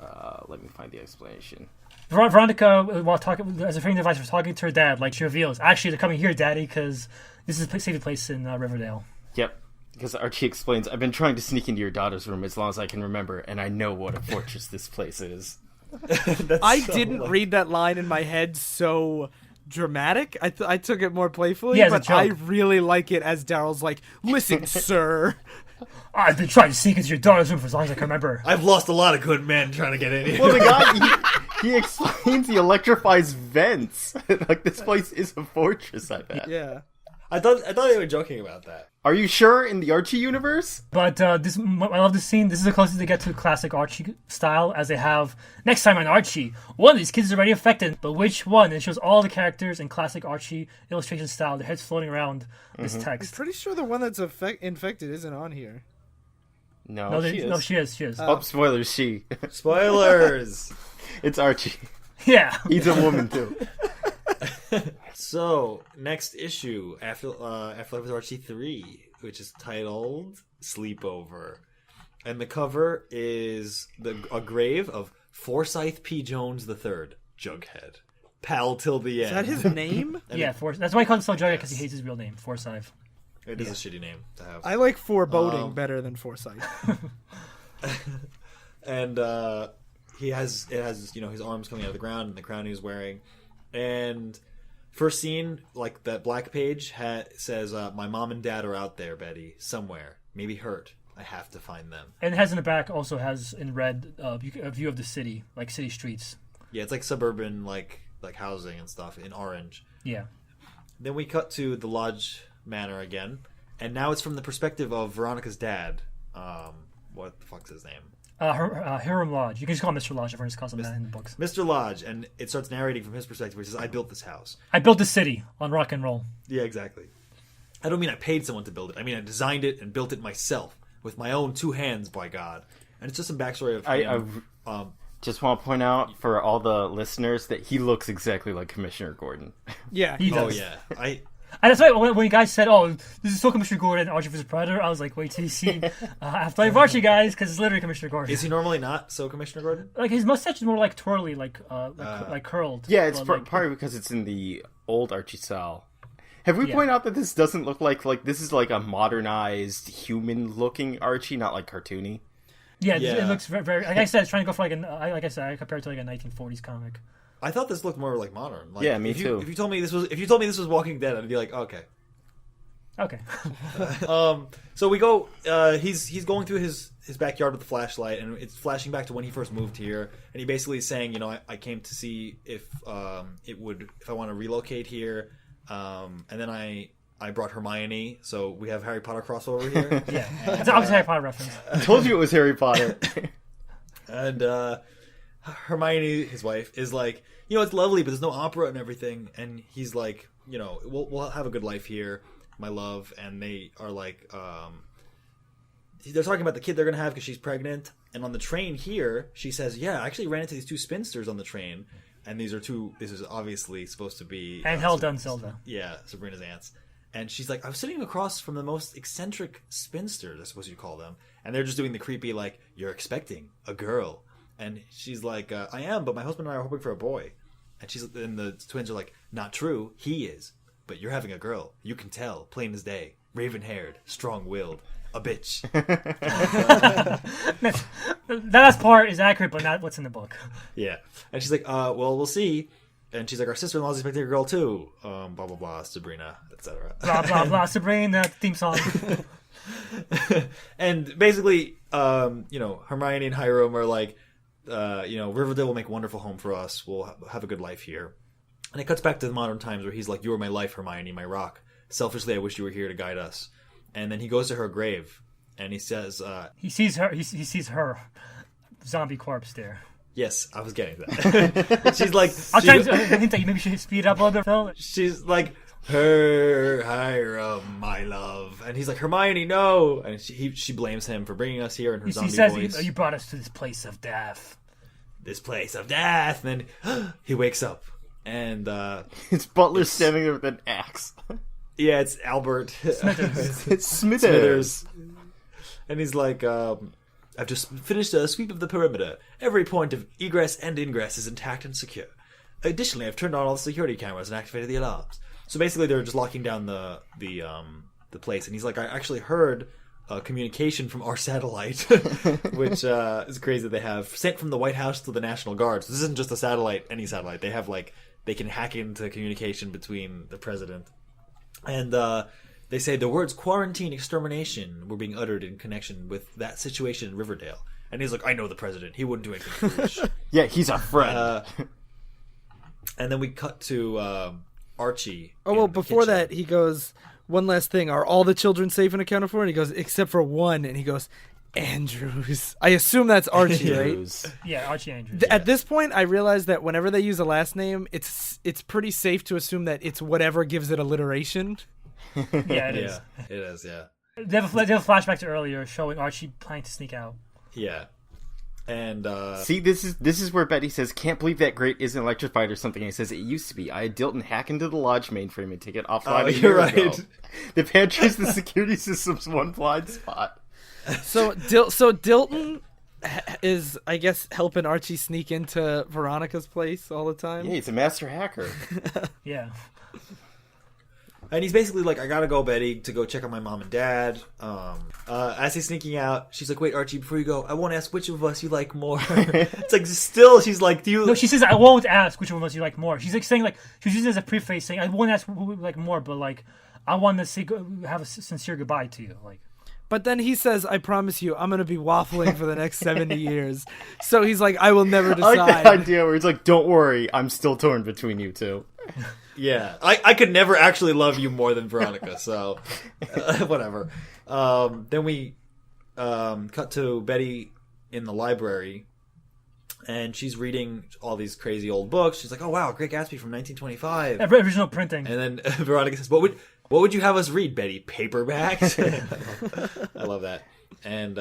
let me find the explanation. Veronica, while talking as a framing device, was talking to her dad. She reveals, actually, they're coming here, Daddy, because this is a safety place in Riverdale. Yep, because Archie explains, I've been trying to sneak into your daughter's room as long as I can remember, and I know what a fortress this place is. I didn't read that line in my head so... dramatic. I took it more playfully, but I really like it as Darryl's listen, sir. I've been trying to sneak into your daughter's room for as long as I can remember. I've lost a lot of good men trying to get in here. Well, the guy, he explains he electrifies vents. This place is a fortress, I bet. Yeah. I thought they were joking about that. Are you sure in the Archie universe? But I love this scene. This is the closest they get to classic Archie style, as they have next time on Archie. One of these kids is already affected, but which one? And it shows all the characters in classic Archie illustration style. Their heads floating around this text. I'm pretty sure the one that's infected isn't on here. No, she is. Oh, spoilers, she. Spoilers! It's Archie. Yeah. He's a woman, too. So, next issue, Afterlife with Archie 3, which is titled Sleepover. And the cover is a grave of Forsyth P. Jones III, Jughead. Pal till the end. Is that his name? Yeah, that's why he calls himself Jughead, because he hates his real name, Forsyth. It is a shitty name to have. I like foreboding better than Forsyth. And it has his arms coming out of the ground and the crown he's wearing. And first scene, that black page says, "My mom and dad are out there, Betty, somewhere, maybe hurt. I have to find them." And it has in the back also has in red a view of the city, city streets. Yeah, it's suburban like housing and stuff in orange. Yeah. Then we cut to the Lodge Manor again, and now it's from the perspective of Veronica's dad. What the fuck's his name? Harem Lodge. You can just call him Mr. Lodge. Everyone just calls him that in the books. Mr. Lodge, and it starts narrating from his perspective, which says, "I built this house. I built this city on rock and roll." Yeah, exactly. I don't mean I paid someone to build it. I mean I designed it and built it myself with my own 2 hands, by God. And it's just some backstory of him. I just want to point out for all the listeners that he looks exactly like Commissioner Gordon. Yeah. He does. Oh yeah. And that's why when you guys said, "Oh, this is so Commissioner Gordon, Archie vs. Predator," I was like, "Wait till you see Afterlife Archie, guys," because it's literally Commissioner Gordon. Is he normally not so Commissioner Gordon? His mustache is more twirly, curled. Yeah, it's probably because it's in the old Archie style. Have we pointed out that this doesn't look like this is a modernized human-looking Archie, not cartoony? Yeah, it looks very, very. Like I said, it's trying to go for I compared to a 1940s comic. I thought this looked more modern. Yeah, me too. If you told me this was Walking Dead, I'd be like, okay. Okay. So we go. He's going through his backyard with the flashlight, and it's flashing back to when he first moved here. And he basically is saying, I came to see if I want to relocate here. And then I brought Hermione, so we have Harry Potter crossover here. Yeah, it's obviously Harry Potter reference. I told you it was Harry Potter. And Hermione, his wife, is like, it's lovely, but there's no opera and everything. And he's like, we'll have a good life here, my love. And they are like, they're talking about the kid they're going to have because she's pregnant. And on the train here, she says, yeah, I actually ran into these two spinsters on the train. And this is obviously supposed to be... Handheld Zelda. Yeah, Sabrina's aunts. And she's like, I was sitting across from the most eccentric spinsters, I suppose you'd call them. And they're just doing the creepy, like, you're expecting a girl. And she's like, I am, but my husband and I are hoping for a boy. And the twins are like, not true, he is. But you're having a girl. You can tell, plain as day. Raven-haired, strong-willed, a bitch. That last part is accurate, but not what's in the book. Yeah. And she's like, well, we'll see. And she's like, our sister-in-law's expecting a girl too. Blah, blah, blah, Sabrina, etc. Blah, blah, blah, Sabrina, theme song. And basically, Hermione and Hiram are like, Riverdale will make a wonderful home for us. We'll have a good life here. And it cuts back to the modern times where he's like, you were my life, Hermione, my rock. Selfishly, I wish you were here to guide us. And then he goes to her grave, and he says... he sees her zombie corpse there. Yes, I was getting that. She's like... I think that you maybe should speed it up a little bit, Phil. She's like, her Hiram, my love. And he's like, Hermione, no! And she blames him for bringing us here in her zombie voice. He says, you brought us to this place of death. This place of death! And then he wakes up. And it's Butler standing there with an axe. Yeah, it's Albert. Smithers. It's Smithers. And he's like, I've just finished a sweep of the perimeter. Every point of egress and ingress is intact and secure. Additionally, I've turned on all the security cameras and activated the alarms. So basically, they're just locking down the place. And he's like, I actually heard communication from our satellite, which is crazy that they have, sent from the White House to the National Guard. So this isn't just a satellite, any satellite. They have they can hack into communication between the president. And they say the words quarantine extermination were being uttered in connection with that situation in Riverdale. And he's like, I know the president. He wouldn't do anything foolish. Yeah, he's a friend. And then we cut to Archie. Oh, well, before that, he goes, one last thing. Are all the children safe and accounted for? And he goes, except for one. And he goes, Andrews. I assume that's Archie, right? Yeah, Archie Andrews. At this point, I realize that whenever they use a last name, it's pretty safe to assume that it's whatever gives it alliteration. Yeah, it is. It is, yeah. They have a flashback to earlier showing Archie planning to sneak out. Yeah. And see, this is where Betty says, "Can't believe that grate isn't electrified or something." And he says, "It used to be. I had Dilton hack into the lodge mainframe and take it offline a year ago. The pantry's the security system's one blind spot." So Dilton is, I guess, helping Archie sneak into Veronica's place all the time. Yeah, he's a master hacker. Yeah. And he's basically like, I gotta go, Betty, to go check on my mom and dad. As he's sneaking out, she's like, wait, Archie, before you go, I won't ask which of us you like more. It's like, still, she's like, do you... No, she says, I won't ask which of us you like more. She's like saying, like, she's using it as a preface, saying, I won't ask who you like more, but, like, I want to say, have a sincere goodbye to you. Like, but then he says, I promise you, I'm going to be waffling for the next 70 years. So he's like, I will never decide. I like the idea where he's like, don't worry, I'm still torn between you two. Yeah, I could never actually love you more than Veronica, so whatever. Then we cut to Betty in the library, and she's reading all these crazy old books. She's like, oh wow, Great Gatsby from 1925. Original printing. And then Veronica says, what would you have us read, Betty? Paperbacks? I love that. And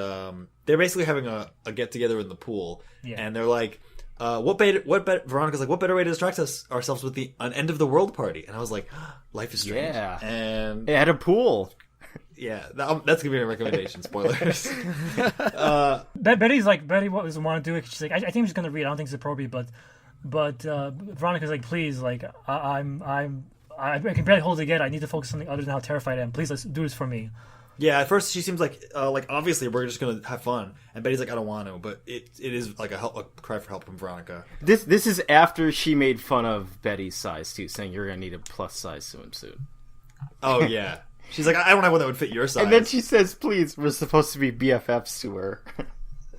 they're basically having a get-together in the pool, and they're like, Veronica's like, what better way to distract ourselves with an end of the world party? And I was like, Life is Strange. Yeah. And it had a pool. Yeah, that's gonna be a recommendation. Spoilers. Betty doesn't want to do it. She's like, I think I'm just gonna read. I don't think it's appropriate, but Veronica's like, please, like, I can barely hold it together. I need to focus on something other than how terrified I am. Please, let's do this for me. Yeah, at first she seems like obviously we're just gonna have fun, and Betty's like, I don't want to, but it is like a cry for help from Veronica. This is after she made fun of Betty's size too, saying you're gonna need a plus size swimsuit. Oh yeah, She's like, I don't have one that would fit your size. And then she says, "Please, we're supposed to be BFFs to her."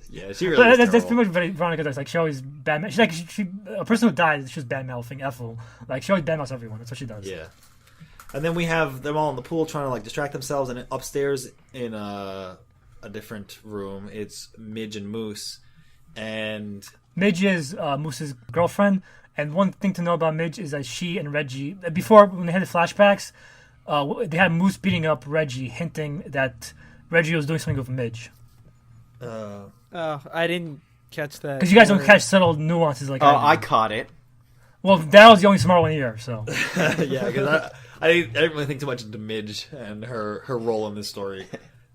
Yeah, she really. Is that's terrible. pretty much Veronica does. Like she always bad. She's like she a person who dies. She's bad mouthing Ethel. Like she always bad mouths everyone. That's what she does. Yeah. And then we have them all in the pool trying to like distract themselves, and upstairs in a different room, it's Midge and Moose, and Midge is Moose's girlfriend. And one thing to know about Midge is that she and Reggie, before when they had the flashbacks, they had Moose beating up Reggie, hinting that Reggie was doing something with Midge. Oh, I didn't catch that. Because you guys don't catch subtle nuances like Oh, I I do. caught it. Well, Darryl's the only smart one here, so. yeah, because I didn't really think too much into Midge and her role in this story,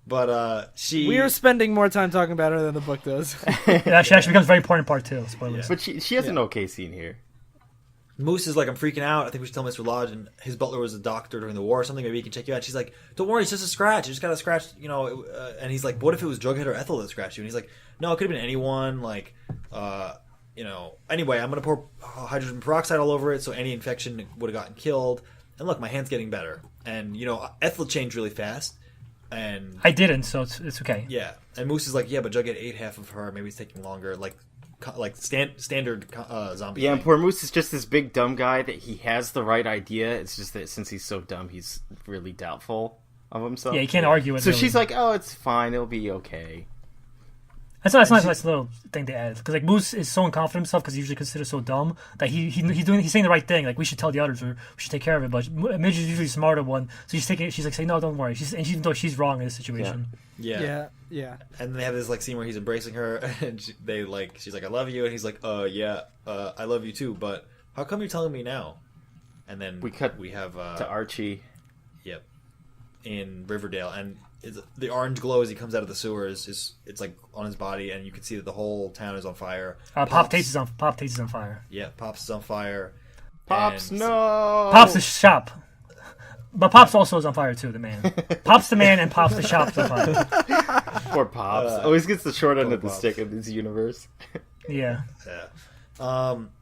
but We are spending more time talking about her than the book does. It actually becomes a very important part, too. Spoilers. But she has an okay scene here. Moose is like, I'm freaking out. I think we should tell Mr. Lodge. And his butler was a doctor during the war or something. Maybe he can check you out. She's like, don't worry, it's just a scratch. You just got a scratch, you know. And he's like, what if it was Jughead or Ethel that scratched you? And he's like, no, it could have been anyone. Like, you know. Anyway, I'm going to pour hydrogen peroxide all over it so any infection would have gotten killed. And look, my hand's getting better. And, you know, Ethel changed really fast. And I didn't, so it's okay. yeah. And Moose is like, yeah, but Jughead ate half of her. Maybe it's taking longer. Like standard zombie. Yeah, thing. and poor Moose is just this big dumb guy that he has the right idea. It's just that since he's so dumb, he's really doubtful of himself. Yeah, you can't argue with So really. she's like, "Oh, it's fine. It'll be okay." That's a nice little thing to add. Because like Moose is so unconfident in himself because he's usually considered so dumb that he's saying the right thing. Like we should tell the others or we should take care of it. But Midge is usually the smarter one, so she's like saying no, don't worry. Even though she's wrong in this situation. Yeah. Yeah. And they have this like scene where he's embracing her, and she's like, "I love you," and he's like, yeah, I love you too, but how come you're telling me now?" And then We have to Archie. Yep, in Riverdale, and the orange glow as he comes out of the sewers it's like on his body, and you can see that the whole town is on fire. Pop Taste is on fire. Yeah, Pops is on fire. Pops, And- no. Pop's the shop. But Pops also is on fire too, the man. Pop's the man and Pop's the shop's on fire. Poor Pops. Always gets the short end poor of the Pops. stick in this universe. Yeah. Yeah.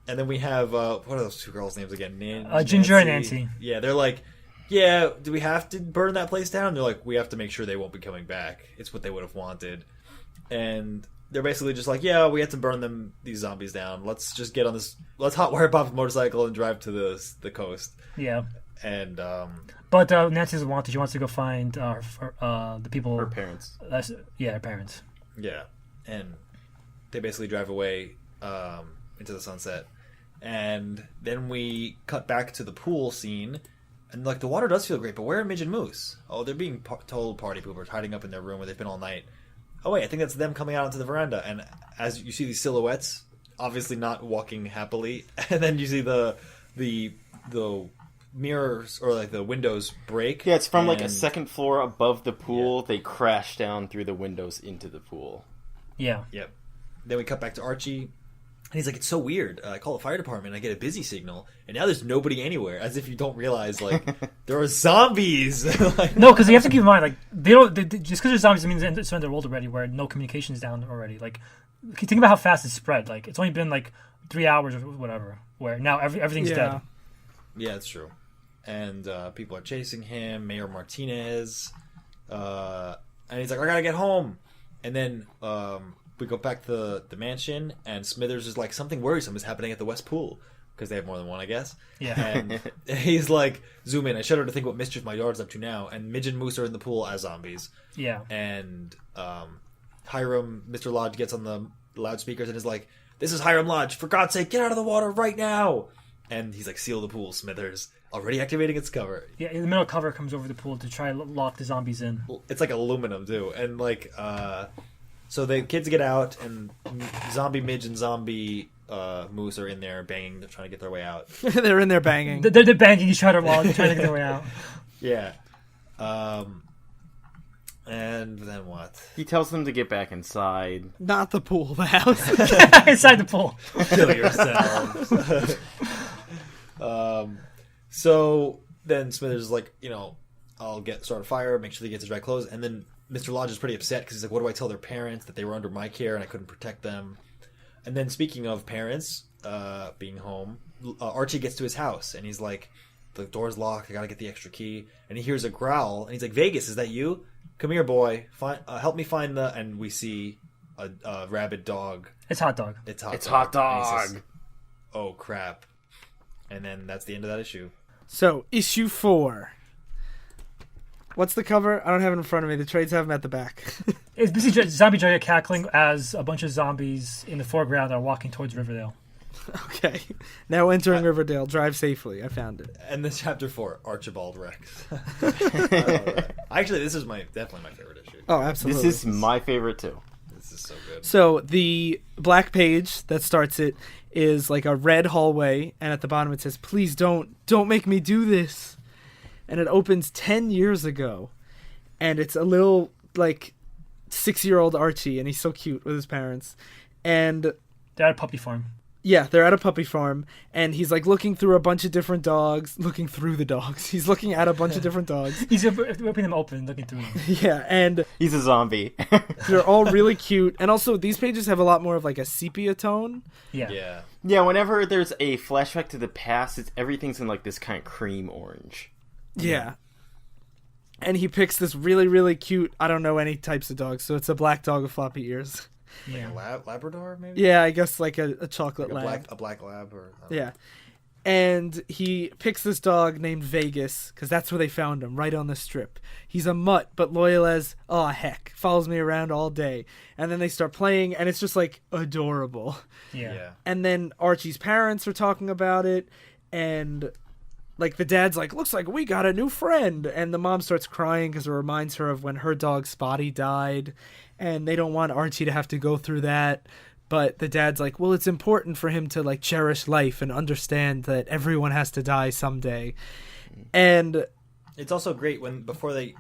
And then we have what are those two girls' names again? Ginger and Nancy. Yeah, they're like, yeah, do we have to burn that place down? They're like, we have to make sure they won't be coming back. It's what they would have wanted. And they're basically just like, yeah, we have to burn these zombies down. Let's just get on this. Let's hotwire Pop's motorcycle and drive to the coast. Yeah. And But Nancy doesn't want to. She wants to go find the people. Her parents. Her parents. yeah, and they basically drive away into the sunset. And then we cut back to the pool scene. And, like, the water does feel great, but where are Midge and Moose? Oh, they're being total party poopers, hiding up in their room where they've been all night. Oh, wait, I think that's them coming out onto the veranda. And as you see these silhouettes, obviously not walking happily, and then you see the mirrors, or, like, the windows break. Yeah, it's from like a and- second floor above the pool. They crash down through the windows into the pool. Yeah. Yep. Then we cut back to Archie. And he's like, it's so weird. I call the fire department, I get a busy signal, and now there's nobody anywhere. As if you don't realize, like, there are zombies. Like, No, because you have to keep in mind, like just because there's zombies means it's in their world already, where no communication's down already. Like, think about how fast it's spread. Like, it's only been like 3 hours or whatever, where now everything's dead. yeah, it's true. And people are chasing him. Mayor Martinez, and he's like, I gotta get home. And then we go back to the mansion, and Smithers is like, something worrisome is happening at the West Pool, because they have more than one, I guess. Yeah. And he's like, zoom in. I shudder to think what mischief my daughter's up to now. And Midge and Moose are in the pool as zombies. Yeah. And Hiram, Mr. Lodge, gets on the loudspeakers and is like, this is Hiram Lodge. For God's sake, get out of the water right now. And he's like, seal the pool, Smithers. Already activating its cover. Yeah, the metal cover comes over the pool to try to lock the zombies in. It's like aluminum, too. And like, so the kids get out, and zombie Midge and zombie Moose are in there banging, trying to get their way out. They're in there banging. They're banging each other while they're trying to get their way out. Yeah. And then what? He tells them to get back inside. Not the pool, the house. Inside the pool. Kill yourselves. So then Smithers is like, I'll start a fire, make sure he gets his right clothes. And then Mr. Lodge is pretty upset because he's like, what do I tell their parents? That they were under my care and I couldn't protect them. And then speaking of parents being home, Archie gets to his house and he's like, the door's locked. I gotta get the extra key. And he hears a growl, and he's like, Vegas, is that you? Come here, boy. Help me find the... And we see a rabid dog. It's Hot Dog. It's Hot It's Dog. Hot And he says, Dog. oh, crap. And then that's the end of that issue. So, issue 4. What's the cover? I don't have it in front of me. The trades have them at the back. It's basically Zombie Giant cackling as a bunch of zombies in the foreground are walking towards Riverdale. Okay. Now entering Riverdale. Drive safely. I found it. And then chapter 4, Archibald Rex. Actually, this is definitely my favorite issue. Oh, absolutely. This is my favorite too. This is so good. So the black page that starts it is like a red hallway, and at the bottom it says, "Please don't make me do this." And it opens 10 years ago, and it's a little like 6-year-old Archie, and he's so cute with his parents, and They're at a puppy farm. yeah, they're at a puppy farm, and he's like looking through a bunch of different dogs, looking through the dogs. He's looking at a bunch of different dogs. He's ripping them open, looking through them. Yeah, and He's a zombie. they're all really cute, and also these pages have a lot more of like a sepia tone. Yeah. Yeah, whenever there's a flashback to the past, everything's in like this kind of cream orange. Yeah. And he picks this really, really cute, I don't know any types of dogs, so it's a black dog with floppy ears. Yeah. Labrador, maybe? Yeah, I guess like a chocolate lab. A black lab? Or I don't know. Yeah. And he picks this dog named Vegas, because that's where they found him, right on the strip. He's a mutt, but loyal as, oh heck, follows me around all day. And then they start playing, and it's just like adorable. Yeah. And then Archie's parents are talking about it, and like the dad's like, looks like we got a new friend. And the mom starts crying because it reminds her of when her dog Spotty died, and they don't want Archie to have to go through that. But the dad's like, well, it's important for him to like cherish life and understand that everyone has to die someday. And It's also great when before they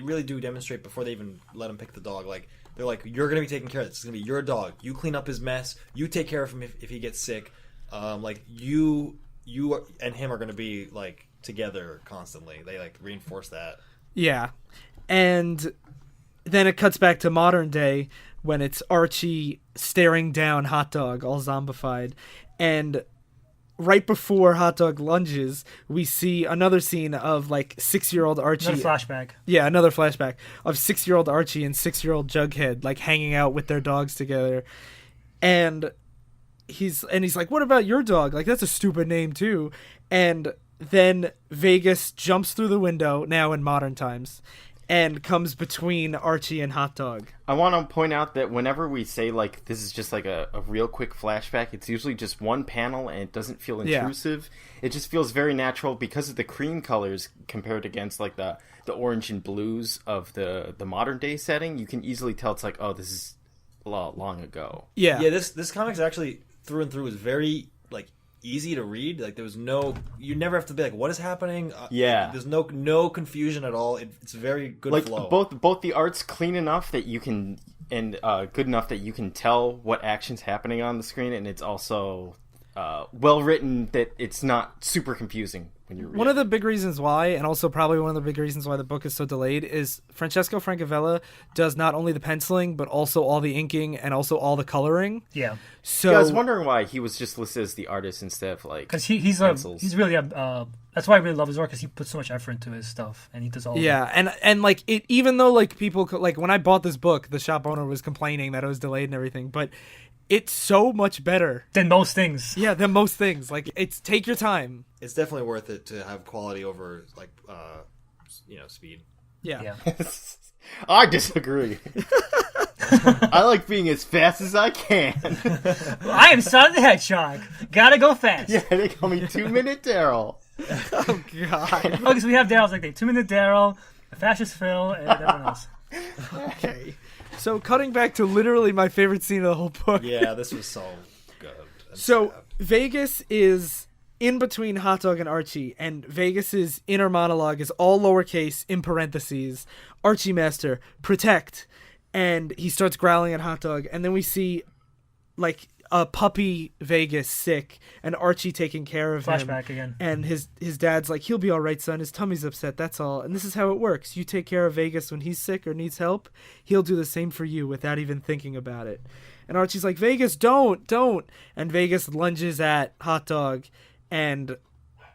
really do demonstrate before they even let him pick the dog. Like they're like, you're gonna be taking care of this. It's gonna be your dog. You clean up his mess. You take care of him if he gets sick. Like you and him are gonna be like together constantly. They like reinforce that. yeah. And then it cuts back to modern day when it's Archie staring down Hot Dog, all zombified. And right before Hot Dog lunges, we see another scene of like 6-year-old Archie. Another flashback. Yeah, another flashback of 6-year-old Archie and 6-year-old Jughead like hanging out with their dogs together. And he's like, what about your dog? Like, that's a stupid name too. And then Vegas jumps through the window, now in modern times, and comes between Archie and Hot Dog. I want to point out that whenever we say like this is just like a real quick flashback, it's usually just one panel and it doesn't feel intrusive. Yeah. It just feels very natural because of the cream colors compared against like the orange and blues of the modern day setting. You can easily tell it's like, oh, this is a lot long ago. Yeah. This comic's actually through and through is very like easy to read. Like there was you never have to be like, what is happening? There's no confusion at all. It's very good like flow. Both the art's clean enough that you can and good enough that you can tell what action's happening on the screen, and it's also well written that it's not super confusing when you read. One of the big reasons why, and also probably one of the big reasons why the book is so delayed, is Francesco Francavilla does not only the penciling but also all the inking and also all the coloring. Yeah. So I was wondering why he was just listed as the artist instead of like because he's really that's why I really love his work, because he puts so much effort into his stuff and he does all of it. and like it, even though like people like when I bought this book, the shop owner was complaining that it was delayed and everything, but it's so much better than most things. Yeah, than most things. Like, it's take your time. It's definitely worth it to have quality over like speed. Yeah. I disagree. I like being as fast as I can. I am Sonic the Hedgehog. Gotta go fast. Yeah, they call me 2-Minute Darryl. Oh God. Oh, because we have Darryl's like 2-Minute Darryl, the Fascist Phil, and everyone else. Okay. So cutting back to literally my favorite scene of the whole book. Yeah, this was so good. So Vegas is in between Hot Dog and Archie, and Vegas's inner monologue is all lowercase in parentheses. Archie Master, protect. And he starts growling at Hot Dog, and then we see like a puppy Vegas sick, and Archie taking care of him. Flashback again. And his dad's like, he'll be all right, son. His tummy's upset, that's all. And this is how it works. You take care of Vegas when he's sick or needs help. He'll do the same for you without even thinking about it. And Archie's like, Vegas, don't. And Vegas lunges at Hot Dog, and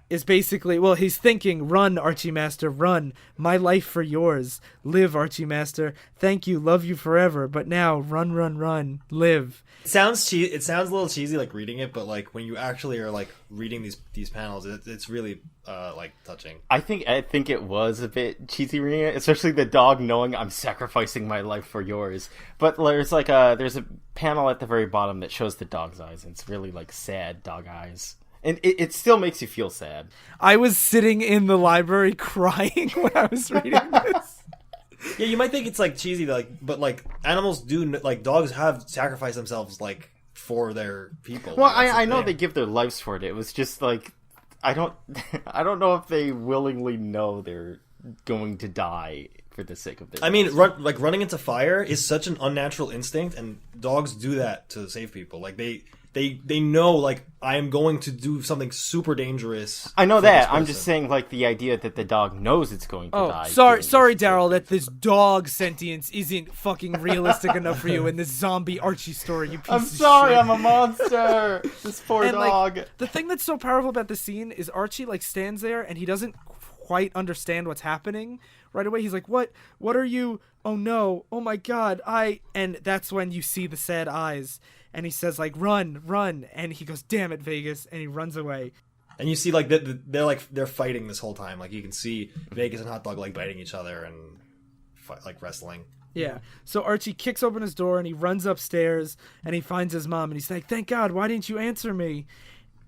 is basically, well, he's thinking, run, Archie Master, run. My life for yours. Live, Archie Master. Thank you, love you forever. But now, run, run, run. Live. It sounds it sounds a little cheesy, like reading it, but like when you actually are like reading these panels, it's really like touching. I think it was a bit cheesy reading it, especially the dog knowing I'm sacrificing my life for yours. But there's there's a panel at the very bottom that shows the dog's eyes, and it's really like sad dog eyes. And it still makes you feel sad. I was sitting in the library crying when I was reading this. Yeah, you might think it's like cheesy, but like animals do, like dogs have sacrificed themselves like for their people. Well, like, I know they give their lives for it. It was just like I don't know if they willingly know they're going to die for the sake of their I mean, lives. running into fire is such an unnatural instinct, and dogs do that to save people. Like they know, like, I am going to do something super dangerous. I know that. I'm just saying, like, the idea that the dog knows it's going to die. Sorry, Darryl, that this dog sentience isn't fucking realistic enough for you in this zombie Archie story, you piece of shit. I'm a monster. This poor and, dog. Like, the thing that's so powerful about this scene is Archie, like, stands there and he doesn't quite understand what's happening right away. He's like, what are you? Oh no, oh my god, and that's when you see the sad eyes. And he says, like, run. And he goes, damn it, Vegas. And he runs away. And you see, like, they're fighting this whole time. Like, you can see Vegas and Hot Dog, like, biting each other and, like, wrestling. Yeah. So Archie kicks open his door and he runs upstairs and he finds his mom. And he's like, thank God, why didn't you answer me?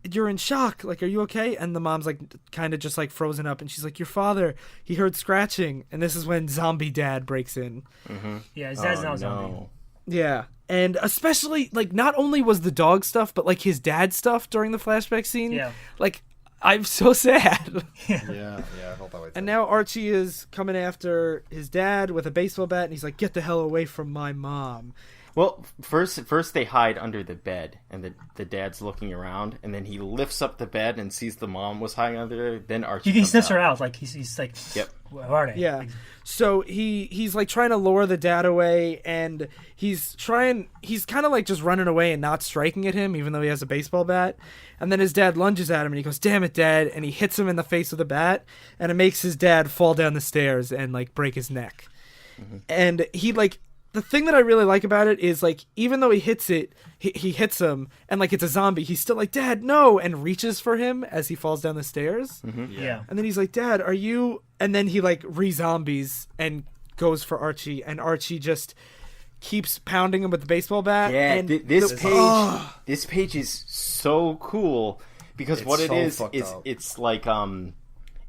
You're in shock. Like, are you okay? And the mom's, like, kind of just, like, frozen up. And she's like, your father, he heard scratching. And this is when zombie dad breaks in. Mm-hmm. Yeah, his dad's now zombie. Yeah. And especially, like, not only was the dog stuff, but, like, his dad stuff during the flashback scene. Yeah. Like, I'm so sad. Yeah, I felt that way too. And now Archie is coming after his dad with a baseball bat, and he's like, get the hell away from my mom. Well, first they hide under the bed, and the dad's looking around, and then he lifts up the bed and sees the mom was hiding under there. Then Archie he sniffs her out, like he's like, yep, where are they? Yeah. So he's like trying to lure the dad away, and he's kind of like just running away and not striking at him, even though he has a baseball bat. And then his dad lunges at him, and he goes, "Damn it, Dad!" And he hits him in the face with a bat, and it makes his dad fall down the stairs and like break his neck. Mm-hmm. And he like. The thing that I really like about it is, like, even though he hits him, and, like, it's a zombie, he's still like, Dad, no, and reaches for him as he falls down the stairs. Mm-hmm. Yeah. And then he's like, Dad, are you... And then he, like, re-zombies and goes for Archie, and Archie just keeps pounding him with the baseball bat. Yeah, and this page is so cool, because what it is it's like,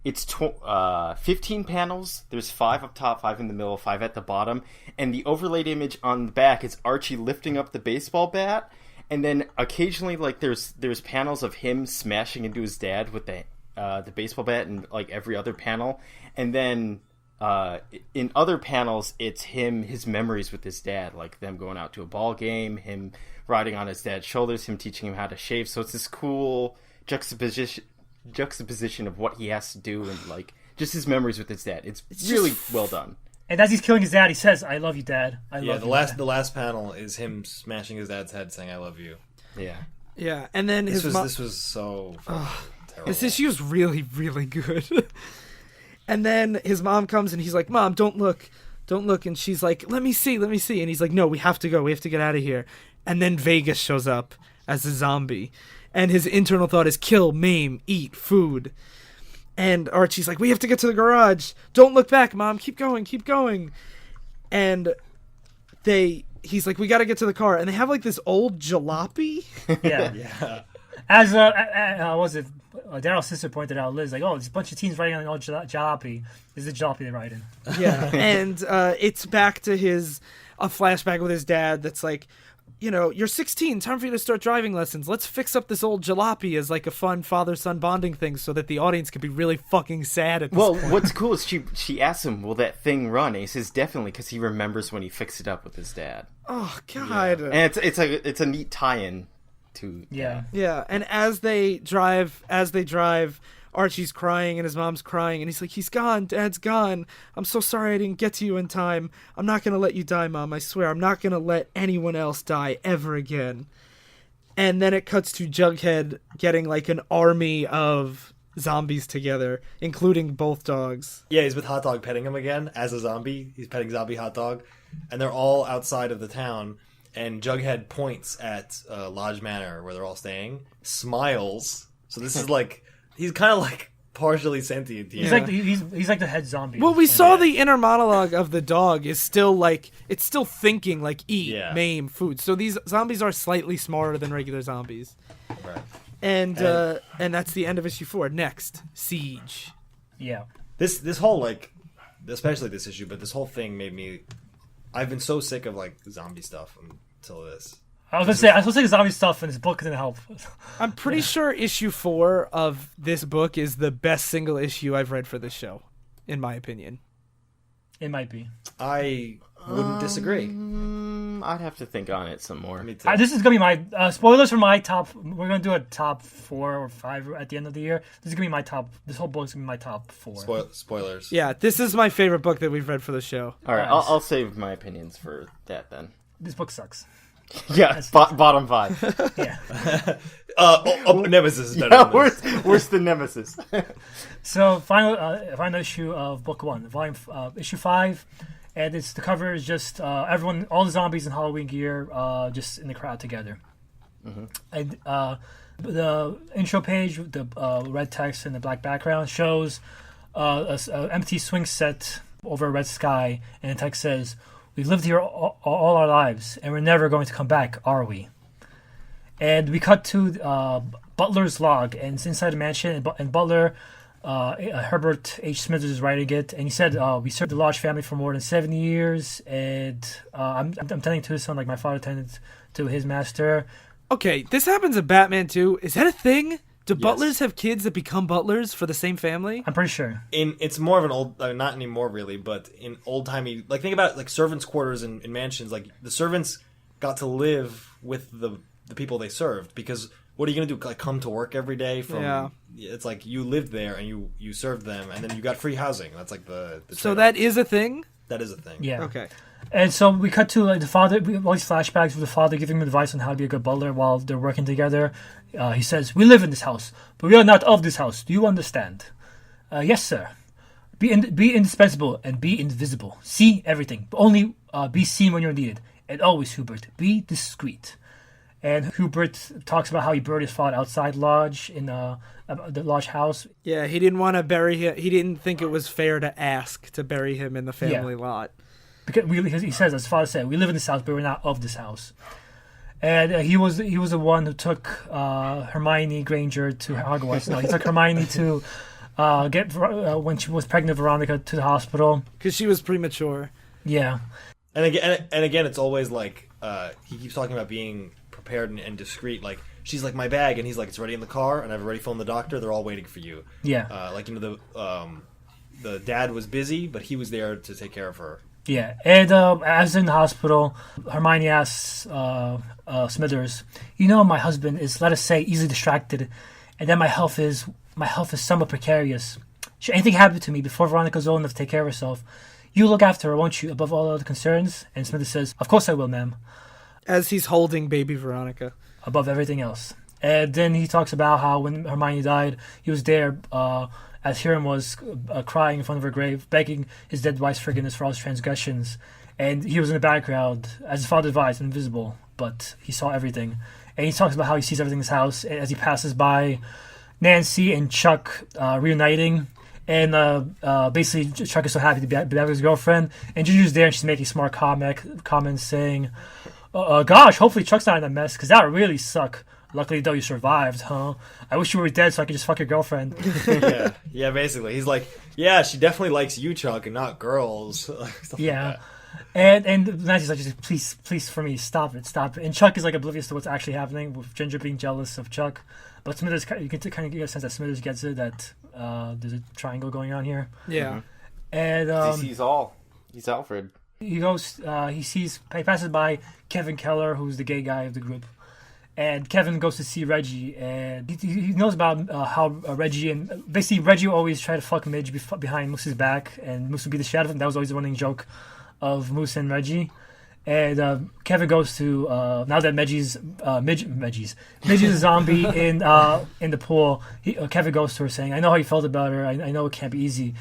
it's 15 panels. There's 5 up top, 5 in the middle, 5 at the bottom. And the overlaid image on the back is Archie lifting up the baseball bat. And then occasionally, like, there's panels of him smashing into his dad with the baseball bat and, like, every other panel. And then in other panels, it's his memories with his dad. Like, them going out to a ball game, him riding on his dad's shoulders, him teaching him how to shave. So it's this cool juxtaposition of what he has to do and like just his memories with his dad. It's really well done. And as he's killing his dad, he says, "I love you, Dad. I love you." Yeah, the last panel is him smashing his dad's head, saying, "I love you." Yeah, and then this was so terrible. This issue is really, really good. And then his mom comes and he's like, "Mom, don't look," and she's like, "Let me see," and he's like, "No, we have to go. We have to get out of here." And then Vegas shows up as a zombie. And his internal thought is kill, maim, eat, food. And Archie's like, we have to get to the garage. Don't look back, Mom. Keep going. And he's like, we got to get to the car. And they have like this old jalopy. Yeah. As Darryl's sister pointed out, Liz, like, oh, there's a bunch of teens riding on an old jalopy. This is the jalopy they ride in. Yeah. And it's back to a flashback with his dad that's like, you know, you're 16, time for you to start driving lessons. Let's fix up this old jalopy as like a fun father-son bonding thing so that the audience can be really fucking sad at this point. What's cool is she asks him, will that thing run? And he says definitely, because he remembers when he fixed it up with his dad. Oh, God. Yeah. And it's a neat tie-in to that. Yeah, and as they drive, Archie's crying and his mom's crying, and he's like, he's gone, Dad's gone. I'm so sorry I didn't get to you in time. I'm not going to let you die, Mom, I swear. I'm not going to let anyone else die ever again. And then it cuts to Jughead getting like an army of zombies together, including both dogs. Yeah, he's with Hot Dog petting him again as a zombie. He's petting zombie Hot Dog. And they're all outside of the town. And Jughead points at Lodge Manor, where they're all staying, smiles. So this is like... He's kind of like partially sentient here. He's like the head zombie. Well, we saw the inner monologue of the dog is still like... It's still thinking, like, eat, maim, food. So these zombies are slightly smarter than regular zombies. Right. And that's the end of issue 4. Next, Siege. Yeah. This whole, like... Especially this issue, but this whole thing made me... I've been so sick of, like, zombie stuff until this. I was supposed to say zombie stuff, and this book didn't help. I'm pretty sure issue 4 of this book is the best single issue I've read for this show, in my opinion. It might be. I wouldn't disagree. I'd have to think on it some more. Me too. This is going to be my... spoilers for my top... We're going to do a top 4 or 5 at the end of the year. This is going to be my top... This whole book is going to be my top 4. Spoilers. Yeah, this is my favorite book that we've read for the show. All right, Nice. I'll save my opinions for that then. This book sucks. Yeah, bottom 5. Yeah. Nemesis is better than this. Where's the Nemesis? So, final issue of book 1, issue 5. And the cover is just everyone, all the zombies in Halloween gear, just in the crowd together. Mm-hmm. And the intro page, the red text and the black background shows an empty swing set over a red sky, and the text says, "We've lived here all our lives, and we're never going to come back, are we?" And we cut to Butler's log, and it's inside the mansion, and Butler... Herbert H. Smithers is writing it, and he said, "We served the Lodge family for more than 70 years, and I'm tending to his son like my father tended to his master." Okay, this happens in Batman too. Is that a thing? Do butlers have kids that become butlers for the same family? I'm pretty sure. It's more of an old, not anymore really, but in old timey, like think about it, like servants' quarters in mansions. Like the servants got to live with the people they served, because what are you gonna do? Like come to work every day from? Yeah. It's like you lived there and you served them, and then you got free housing. That's like the So trade-off. that is a thing? That is a thing. Yeah. Okay. And so we cut to like the father, all these flashbacks of the father giving him advice on how to be a good butler while they're working together. He says, "We live in this house, but we are not of this house. Do you understand?" "Yes, sir. Be indispensable and be invisible. See everything, but only be seen when you're needed. And always, Hubert, be discreet." And Hubert talks about how he buried his father outside Lodge in the Lodge house. Yeah, he didn't want to bury him. He didn't think it was fair to ask to bury him in the family lot. Because he says, as his father said, "We live in this house, but we're not of this house." And he was the one who took Hermione Granger to Hogwarts. No, he took Hermione to get when she was pregnant, Veronica, to the hospital because she was premature. Yeah, and again, it's always like he keeps talking about being prepared and discreet. Like she's like, "My bag," and he's like, "It's ready in the car," and I've already phoned the doctor. They're all waiting for you. Yeah, like the dad was busy, but he was there to take care of her. Yeah, and as in the hospital, Hermione asks Smithers, "You know, my husband is, let us say, easily distracted, and then my health is somewhat precarious. Should anything happen to me before Veronica's old enough to take care of herself, you look after her, won't you, above all other concerns?" And Smithers says, "Of course I will, ma'am." As he's holding baby Veronica. Above everything else. And then he talks about how when Hermione died, he was there as Hiram was crying in front of her grave, begging his dead wife's forgiveness for all his transgressions. And he was in the background, as his father advised, invisible, but he saw everything. And he talks about how he sees everything in his house as he passes by Nancy and Chuck reuniting. And basically, Chuck is so happy to be back with his girlfriend. And Ginger's there, and she's making smart comments saying, "Gosh, hopefully Chuck's not in a mess, because that would really suck. Luckily, though, you survived, huh? I wish you were dead so I could just fuck your girlfriend." yeah, basically. He's like, "Yeah, she definitely likes you, Chuck, and not girls." Yeah. Like and Nancy's like, please, for me, stop it. And Chuck is like oblivious to what's actually happening, with Ginger being jealous of Chuck. But Smithers, you can kind of get a sense that Smithers gets it, that there's a triangle going on here. Yeah. And he sees all. He's Alfred. He goes, he passes by Kevin Keller, who's the gay guy of the group. And Kevin goes to see Reggie, and he knows about how Reggie and basically Reggie always try to fuck Midge behind Moose's back, and Moose would be the shadow of him. That was always the running joke of Moose and Reggie. And Kevin goes to now that Midgie's a zombie in the pool. Kevin goes to her saying, "I know how you felt about her. I know it can't be easy."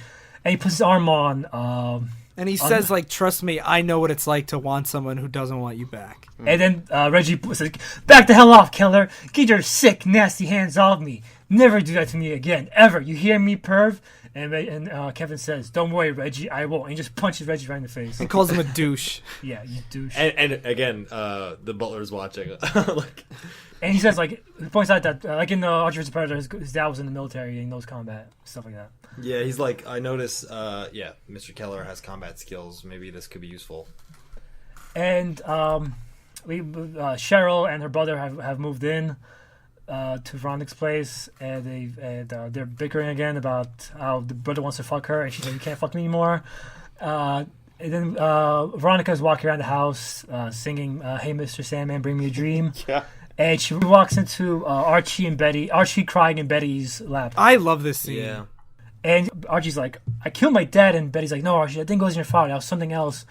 And he puts his arm on. And he says, like, "Trust me, I know what it's like to want someone who doesn't want you back." And then Reggie says, "Back the hell off, killer! Get your sick, nasty hands off me! Never do that to me again, ever! You hear me, perv?" And Kevin says, "Don't worry, Reggie, I won't." And he just punches Reggie right in the face. And calls him a douche. Yeah, you douche. And again, the butler's watching. And he says, like, he points out that, like in Archie vs. Predator, his dad was in the military and he knows combat, stuff like that. Yeah, he's like, I notice, Mr. Keller has combat skills. Maybe this could be useful. And Cheryl and her brother have moved in to Veronica's place, and they're bickering again about how the brother wants to fuck her, and she said, "You can't fuck me anymore." And then Veronica's walking around the house singing, "Hey, Mr. Sandman, bring me a dream." Yeah. And she walks into Archie crying in Betty's lap. I love this scene. Yeah. And Archie's like, "I killed my dad," and Betty's like, "No, Archie, that thing wasn't your fault. That was something else."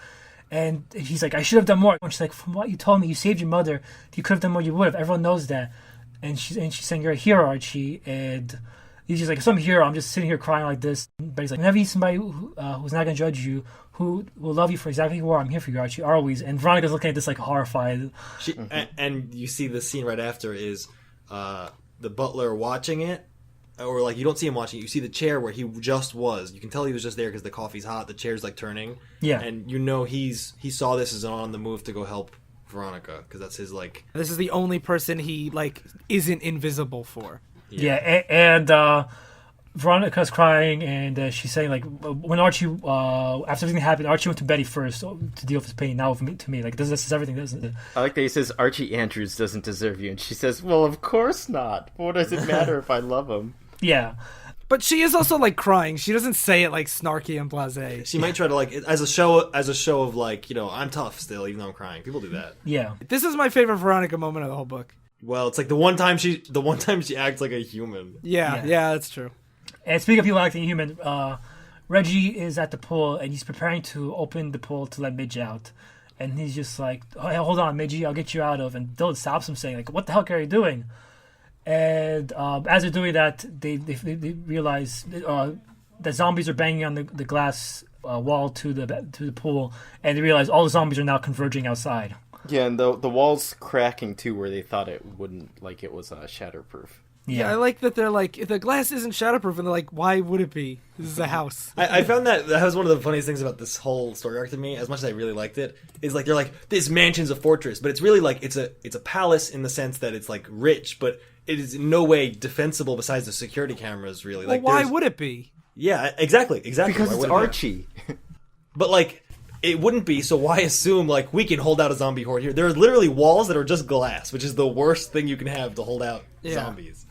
And he's like, "I should have done more." And she's like, "From what you told me, you saved your mother. If you could have done more, you would have. Everyone knows that." And she's saying, "You're a hero, Archie." And he's just like, "If I'm a hero, I'm just sitting here crying like this." But he's like, "Whenever you see somebody who's not going to judge you, who will love you for exactly who you are, I'm here for you, Archie, always." And Veronica's looking at this like horrified. And you see the scene right after is the butler watching it. Or, like, you don't see him watching it. You see the chair where he just was. You can tell he was just there because the coffee's hot. The chair's, like, turning. Yeah. And you know he saw this as on the move to go help Veronica. Because that's his, like... This is the only person he, like, isn't invisible for. Yeah, and Veronica's crying, and she's saying, like, when Archie, after everything happened, Archie went to Betty first to deal with his pain. Now to me. Like, this is everything, isn't it? Oh, I like that he says, "Archie Andrews doesn't deserve you." And she says, "Well, of course not. What does it matter if I love him?" Yeah. But she is also, like, crying. She doesn't say it, like, snarky and blasé. She might try to, like, as a show of, like, you know, I'm tough still, even though I'm crying. People do that. Yeah. This is my favorite Veronica moment of the whole book. Well, it's like the one time she acts like a human. Yeah, that's true. And speaking of people acting human, Reggie is at the pool, and he's preparing to open the pool to let Midge out. And he's just like, "Oh, hey, hold on, Midgie, I'll get you out of." And Dylan stops him saying, like, "What the heck are you doing?" And as they're doing that, they realize that zombies are banging on the glass wall to the pool, and they realize all the zombies are now converging outside. Yeah, and the wall's cracking too, where they thought it wouldn't, like it was shatterproof. Yeah, I like that they're like, if the glass isn't shatterproof, and they're like, why would it be? This is a house. I found that was one of the funniest things about this whole story arc to me, as much as I really liked it, is like, they're like, this mansion's a fortress, but it's really like, it's a palace in the sense that it's like rich, but it is in no way defensible besides the security cameras, really. Well, Like, why would it be? Yeah, exactly. Because it's Archie. But, like, it wouldn't be, so why assume, like, we can hold out a zombie horde here? There are literally walls that are just glass, which is the worst thing you can have to hold out zombies.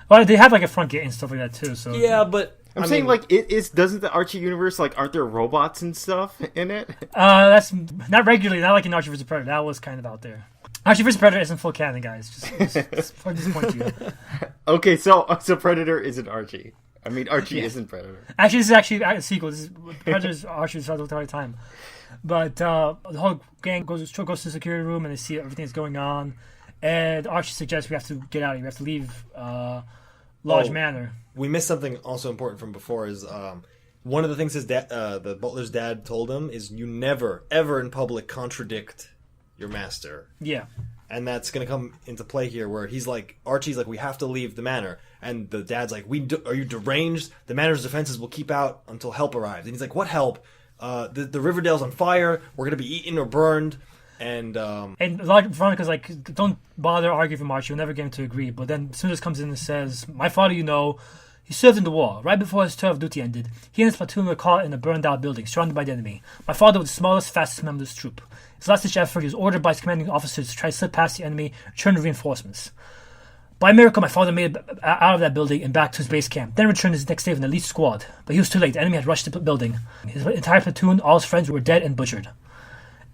Well, they have, like, a front gate and stuff like that, too. So Yeah, but... I'm saying, like, doesn't the Archie universe, like, aren't there robots and stuff in it? That's not regularly, not like in Archie vs. Predator. That was kind of out there. Archie vs. Predator isn't full canon, guys. Just for this point to you. Okay, so Predator isn't Archie. I mean, Archie isn't Predator. Actually, this is actually a sequel. This is Predator's Archie's the entire time. But the whole gang goes to the security room, and they see everything that's going on. And Archie suggests we have to get out of here. We have to leave Lodge Manor. We missed something also important from before is one of the things his dad, the butler's dad told him is you never, ever in public contradict your master. Yeah. And that's going to come into play here where he's like, Archie's like, we have to leave the manor. And the dad's like, are you deranged? The manor's defenses will keep out until help arrives. And he's like, what help? The Riverdale's on fire. We're going to be eaten or burned. And Veronica's like, don't bother arguing with Archie. You'll never get him to agree. But then Sundus comes in and says, my father, he served in the war. Right before his tour of duty ended, he and his platoon were caught in a burned-out building, surrounded by the enemy. My father was the smallest, fastest member of this troop. His last-ditch effort, he was ordered by his commanding officers to try to slip past the enemy, return to reinforcements. By miracle, my father made it out of that building and back to his base camp, then returned his next day with an elite squad. But he was too late. The enemy had rushed the building. His entire platoon, all his friends, were dead and butchered.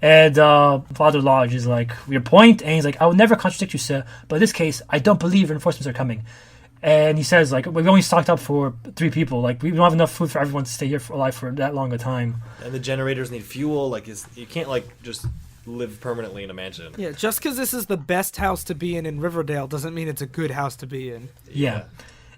And Father Lodge is like, your point? And he's like, I would never contradict you, sir, but in this case, I don't believe reinforcements are coming. And he says, like, we've only stocked up for 3 people. Like, we don't have enough food for everyone to stay here alive for that long a time. And the generators need fuel. Like, you can't, like, just live permanently in a mansion. Yeah, just because this is the best house to be in Riverdale doesn't mean it's a good house to be in. Yeah.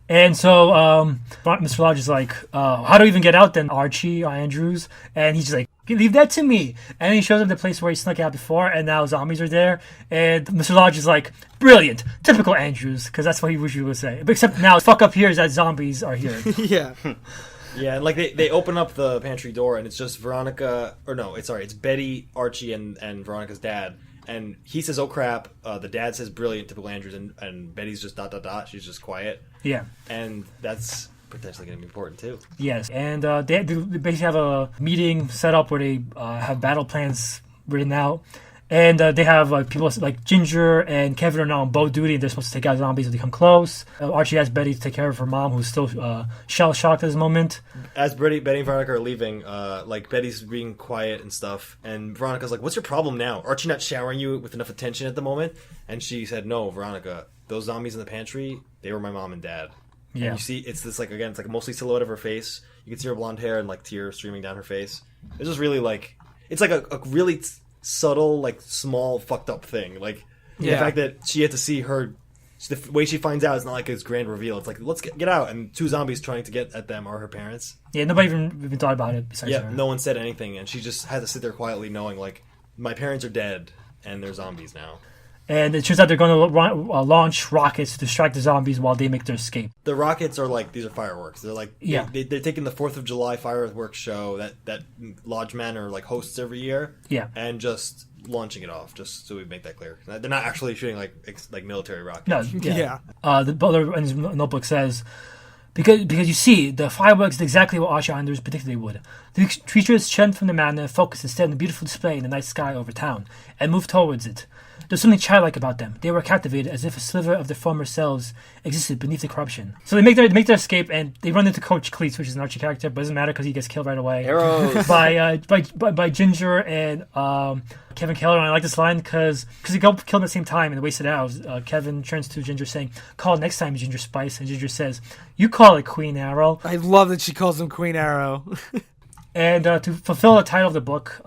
And so Mr. Lodge is like, how do we even get out then, Archie or Andrews? And he's just like, leave that to me. And he shows him the place where he snuck out before, and now zombies are there. And Mr. Lodge is like, brilliant, typical Andrews, because that's what he usually would say. Except now, fuck up here is that zombies are here. Yeah. Yeah, and like they open up the pantry door, and it's just Veronica, or no, it's Betty, Archie, and Veronica's dad. And he says, "Oh crap!" The dad says, "Brilliant, typical Andrews," and Betty's just ... She's just quiet. Yeah, and that's potentially going to be important too. Yes, and they basically have a meeting set up where they have battle plans written out. And they have people like Ginger and Kevin are now on boat duty. They're supposed to take out zombies if they come close. Archie has Betty to take care of her mom, who's still shell-shocked at this moment. As Betty and Veronica are leaving, like Betty's being quiet and stuff, and Veronica's like, "What's your problem now? Archie not showering you with enough attention at the moment?" And she said, "No, Veronica, those zombies in the pantry, they were my mom and dad." Yeah. And you see, it's this like, again, it's like a mostly silhouette of her face. You can see her blonde hair and like tears streaming down her face. It's just really like, it's like a really subtle, like small, fucked up thing. Like the fact that she had to see her, the way she finds out is not like this grand reveal. It's like, let's get out, and two zombies trying to get at them are her parents. Yeah, nobody even thought about it besides her. No one said anything, and she just had to sit there quietly, knowing like my parents are dead and they're zombies now. And it turns out they're going to launch rockets to distract the zombies while they make their escape. The rockets are like, these are fireworks. They're like, yeah, they're taking the 4th of July fireworks show that Lodge Manor like hosts every year. Yeah, and just launching it off, just so we make that clear. They're not actually shooting like military rockets. No, yeah. The butler in his notebook says, because you see, the fireworks did exactly what Archie Anders predicted they would. The creatures churned from the manor, focused instead on the beautiful display in the night sky over town, and moved towards it. There's something childlike about them. They were captivated as if a sliver of their former selves existed beneath the corruption. So they make their escape, and they run into Coach Cleese, which is an Archie character, but it doesn't matter because he gets killed right away. Arrows! by Ginger and Kevin Keller. And I like this line because they go kill at the same time and they waste it out. Kevin turns to Ginger saying, "Call it next time, Ginger Spice." And Ginger says, "You call it Queen Arrow." I love that she calls him Queen Arrow. And to fulfill the title of the book,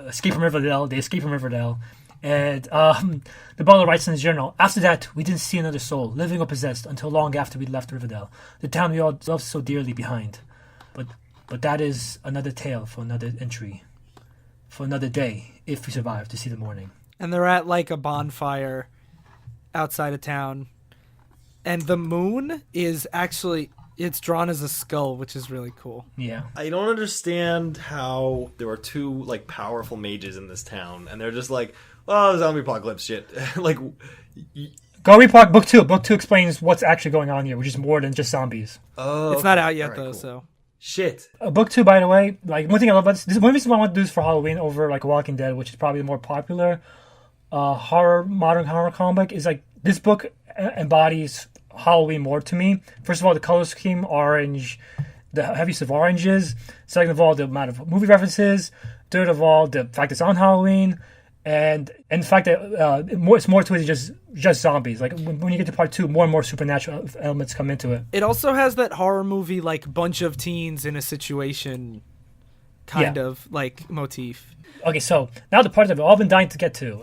Escape from Riverdale, they escape from Riverdale. And the butler writes in his journal, "After that, we didn't see another soul, living or possessed, until long after we left Riverdale, the town we all loved so dearly behind. But that is another tale for another entry, for another day, if we survive to see the morning." And they're at like a bonfire outside of town. And the moon is actually, it's drawn as a skull, which is really cool. Yeah. I don't understand how there are two like powerful mages in this town, and they're just like, "Oh, zombie apocalypse shit." Like, Go read Book 2. Book 2 explains what's actually going on here, which is more than just zombies. oh, It's not out yet, Alright, though, cool. so. Shit. Book 2, by the way, like one thing I love about this is one reason why I want to do this for Halloween over like Walking Dead, which is probably the more popular modern horror comic, is like this book embodies Halloween more to me. First of all, the color scheme, orange, the heavy use of oranges. Second of all, the amount of movie references. Third of all, the fact it's on Halloween. And the fact that it's more to it than just zombies. Like when you get to part 2, more and more supernatural elements come into it. It also has that horror movie, like, bunch of teens in a situation kind of, like, motif. Okay, so now the part that we've all been dying to get to,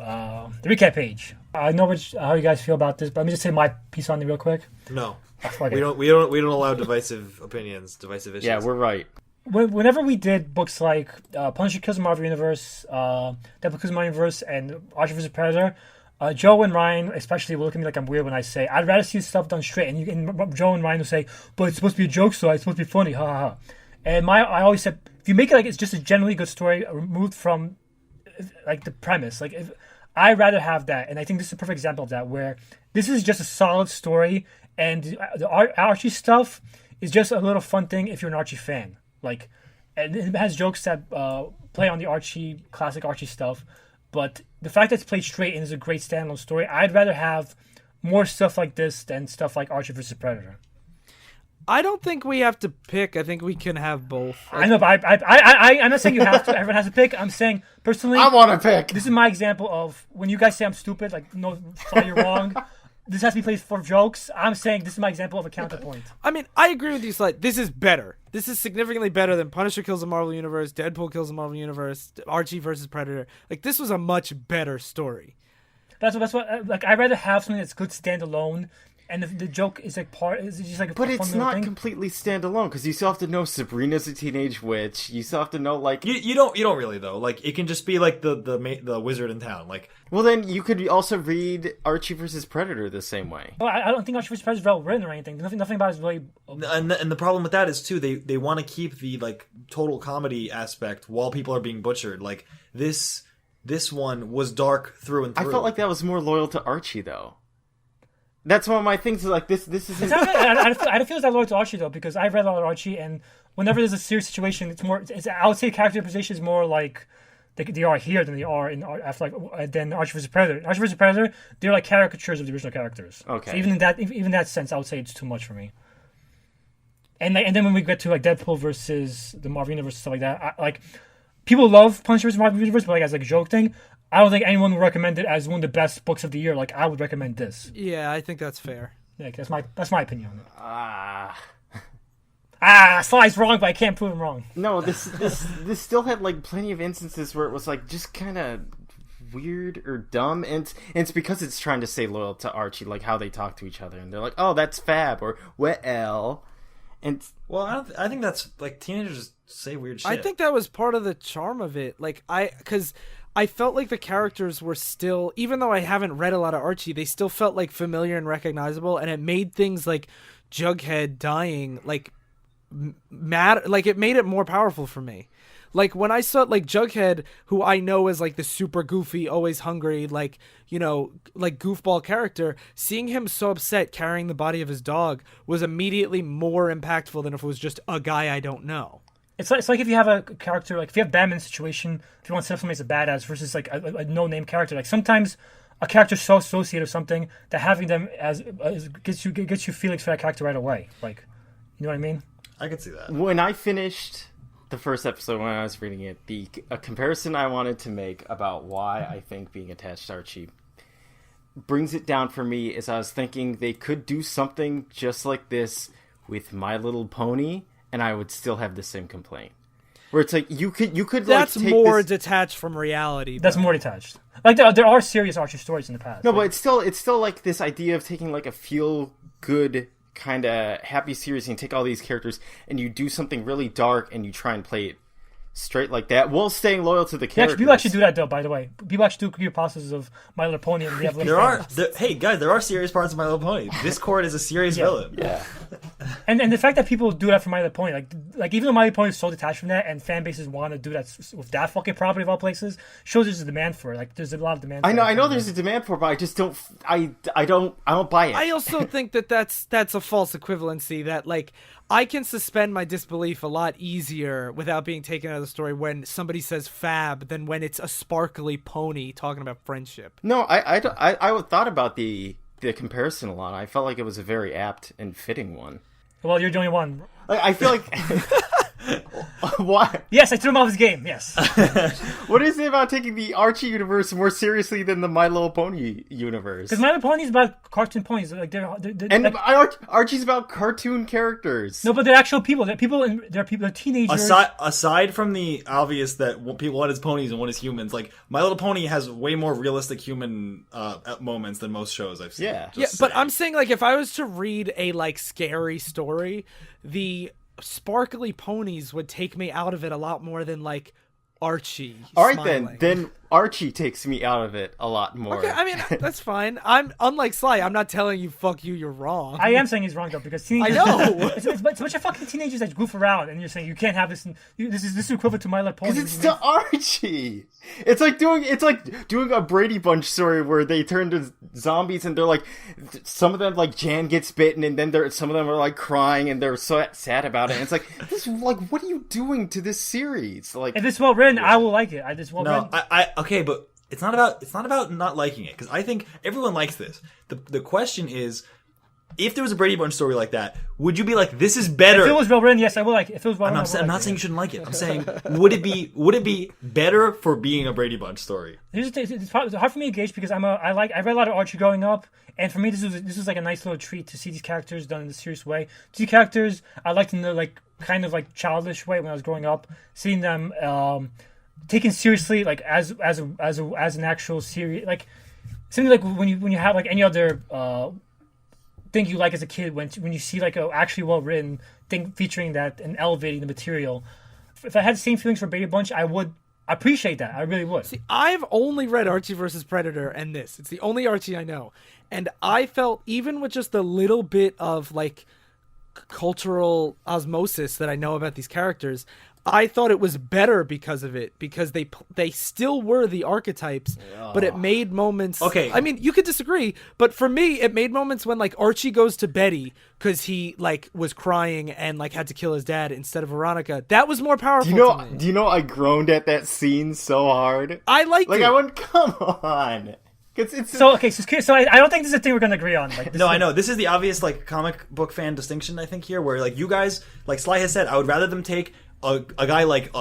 the recap page. I know how you guys feel about this, but let me just say my piece on it real quick. No, Okay. we don't allow divisive opinions, divisive issues. Yeah, we're right. Whenever we did books like Punisher Kills the Marvel Universe, Deadpool Kills the Marvel Universe, and Archie vs. Predator, Joe and Ryan especially will look at me like I'm weird when I say I'd rather see stuff done straight. And Joe and Ryan will say, "But it's supposed to be a joke story. It's supposed to be funny." Ha ha ha. And I always said, if you make it like it's just a generally good story removed from like the premise, like I'd rather have that. And I think this is a perfect example of that, where this is just a solid story, and the Archie stuff is just a little fun thing if you're an Archie fan. Like, and it has jokes that play on the classic Archie stuff, but the fact that it's played straight and is a great standalone story, I'd rather have more stuff like this than stuff like Archie vs. Predator. I don't think we have to pick. I think we can have both. I know, but I'm not saying you have to. Everyone has to pick. I'm saying, personally, I want to pick. This is my example of when you guys say I'm stupid, like, no, sorry, you're wrong. this has to be played for jokes. I'm saying this is my example of a counterpoint. I mean, I agree with you, Slight. This is better. This is significantly better than Punisher kills the Marvel Universe, Deadpool kills the Marvel Universe, Archie versus Predator. Like, this was a much better story. That's what. Like, I'd rather have something that's good standalone, and the joke is like it's just like. But a it's fun little not thing. completely standalone because you still have to know Sabrina's a teenage witch. You still have to know like You don't really though. Like it can just be like the wizard in town. Like well, then you could also read Archie versus Predator the same way. Well, I don't think Archie vs. Predator is well written or anything. Nothing about it is really. and the problem with that is too they want to keep the like total comedy aspect while people are being butchered. Like this one was dark through and through. I felt like that was more loyal to Archie though. That's one of my things. Like this is. I don't feel that loyal to Archie though because I've read a lot of Archie, and whenever there's a serious situation, it's more. I would say character position is more like they are here than they are in than Archie vs. Predator. Archie vs. Predator, they're like caricatures of the original characters. Okay. So even in that sense, I would say it's too much for me. And then when we get to like Deadpool versus the Marvel Universe and stuff like that, people love Punisher vs. Marvel Universe, but like as like a joke thing. I don't think anyone would recommend it as one of the best books of the year. Like I would recommend this. Yeah, I think that's fair. Yeah, that's my opinion on it. Sly's wrong, but I can't prove him wrong. No, this still had like plenty of instances where it was like just kind of weird or dumb, and it's because it's trying to stay loyal to Archie, like how they talk to each other, and they're like, "Oh, that's fab," or "Well," and I think that's like teenagers say weird shit. I think that was part of the charm of it. Like because I felt like the characters were still, even though I haven't read a lot of Archie, they still felt like familiar and recognizable, and it made things like Jughead dying like mad. Like it made it more powerful for me. Like when I saw like Jughead, who I know is like the super goofy, always hungry, like like goofball character, seeing him so upset carrying the body of his dog was immediately more impactful than if it was just a guy I don't know. It's like if you have a character, like if you have Batman situation, if you want to set up somebody as a badass versus like a no-name character, like sometimes a character's so associated with something that having them as gets you feelings for that character right away. Like, you know what I mean? I could see that. When I finished the first episode when I was reading it, a comparison I wanted to make about why I think being attached to Archie brings it down for me is I was thinking they could do something just like this with My Little Pony, and I would still have the same complaint. Where it's like you could that's like take more this... detached from reality. That's though. more detached. Like there are serious Archie stories in the past. No, but it's still like this idea of taking like a feel good kind of happy series and you take all these characters and you do something really dark and you try and play it straight like that while staying loyal to the characters. People actually do that though, by the way. People actually do create processes of My Little Pony and we have Hey guys, there are serious parts of My Little Pony. Discord is a serious villain. Yeah. And the fact that people do that for My Little Pony, like even though My Little Pony is so detached from that and fan bases want to do that with that fucking property of all places, shows there's a demand for it. Like there's a lot of demand for it. I know there's a demand for it, but I just don't I don't buy it. I also think that's a false equivalency, that like I can suspend my disbelief a lot easier without being taken out of the story when somebody says fab than when it's a sparkly pony talking about friendship. No, I thought about the comparison a lot. I felt like it was a very apt and fitting one. Well, you're the only one. I feel like why? Yes, I threw him off his game. Yes. What is it about taking the Archie universe more seriously than the My Little Pony universe? Because My Little Pony is about cartoon ponies. Like they're and like, Archie's about cartoon characters. no, but they're actual people. They're people. They're people. They're teenagers. Aside from the obvious that one is ponies and one is humans, like My Little Pony has way more realistic human moments than most shows I've seen. Yeah. But I'm saying like if I was to read a like scary story, the sparkly ponies would take me out of it a lot more than like Archie. All right, smiling. then Archie takes me out of it a lot more. Okay, I mean that's fine. I'm unlike Sly. I'm not telling you fuck you. You're wrong. I am saying he's wrong though because teenagers. I know. it's a bunch of fucking teenagers that goof around, and you're saying you can't have this. This is equivalent to My Little Pony. Because it's still Archie. It's like doing a Brady Bunch story where they turn to zombies and they're like, some of them like Jan gets bitten and then some of them are like crying and they're so sad about it. And it's like what are you doing to this series? Like if it's well written, I will like it. No, okay, but it's not about not liking it because I think everyone likes this. The question is, if there was a Brady Bunch story like that, would you be like, this is better? If it was well written, yes, I would like it. If it was well written, I'm not saying you shouldn't like it. I'm saying, would it be better for being a Brady Bunch story? It's hard for me to gauge because I read a lot of Archie growing up, and for me this was like a nice little treat to see these characters done in a serious way. Two characters I liked in the like kind of like childish way when I was growing up, seeing them taken seriously like as an actual series, like something like when you have like any other thing you like as a kid when you see like a actually well written thing featuring that and elevating the material. If I had the same feelings for Brady Bunch, I would appreciate that. I really would. See, I've only read Archie versus Predator and this. It's the only Archie I know. And I felt, even with just a little bit of like cultural osmosis that I know about these characters, I thought it was better because of it, because they still were the archetypes, but it made moments. Okay. I mean, you could disagree, but for me, it made moments when like Archie goes to Betty because he like was crying and like had to kill his dad instead of Veronica. That was more powerful. Do you know I groaned at that scene so hard? I liked it. I went, come on. It's So I don't think this is a thing we're going to agree on. Like, No, I know. This is the obvious like comic book fan distinction, I think, here, where like you guys, like Sly has said, I would rather them take a guy like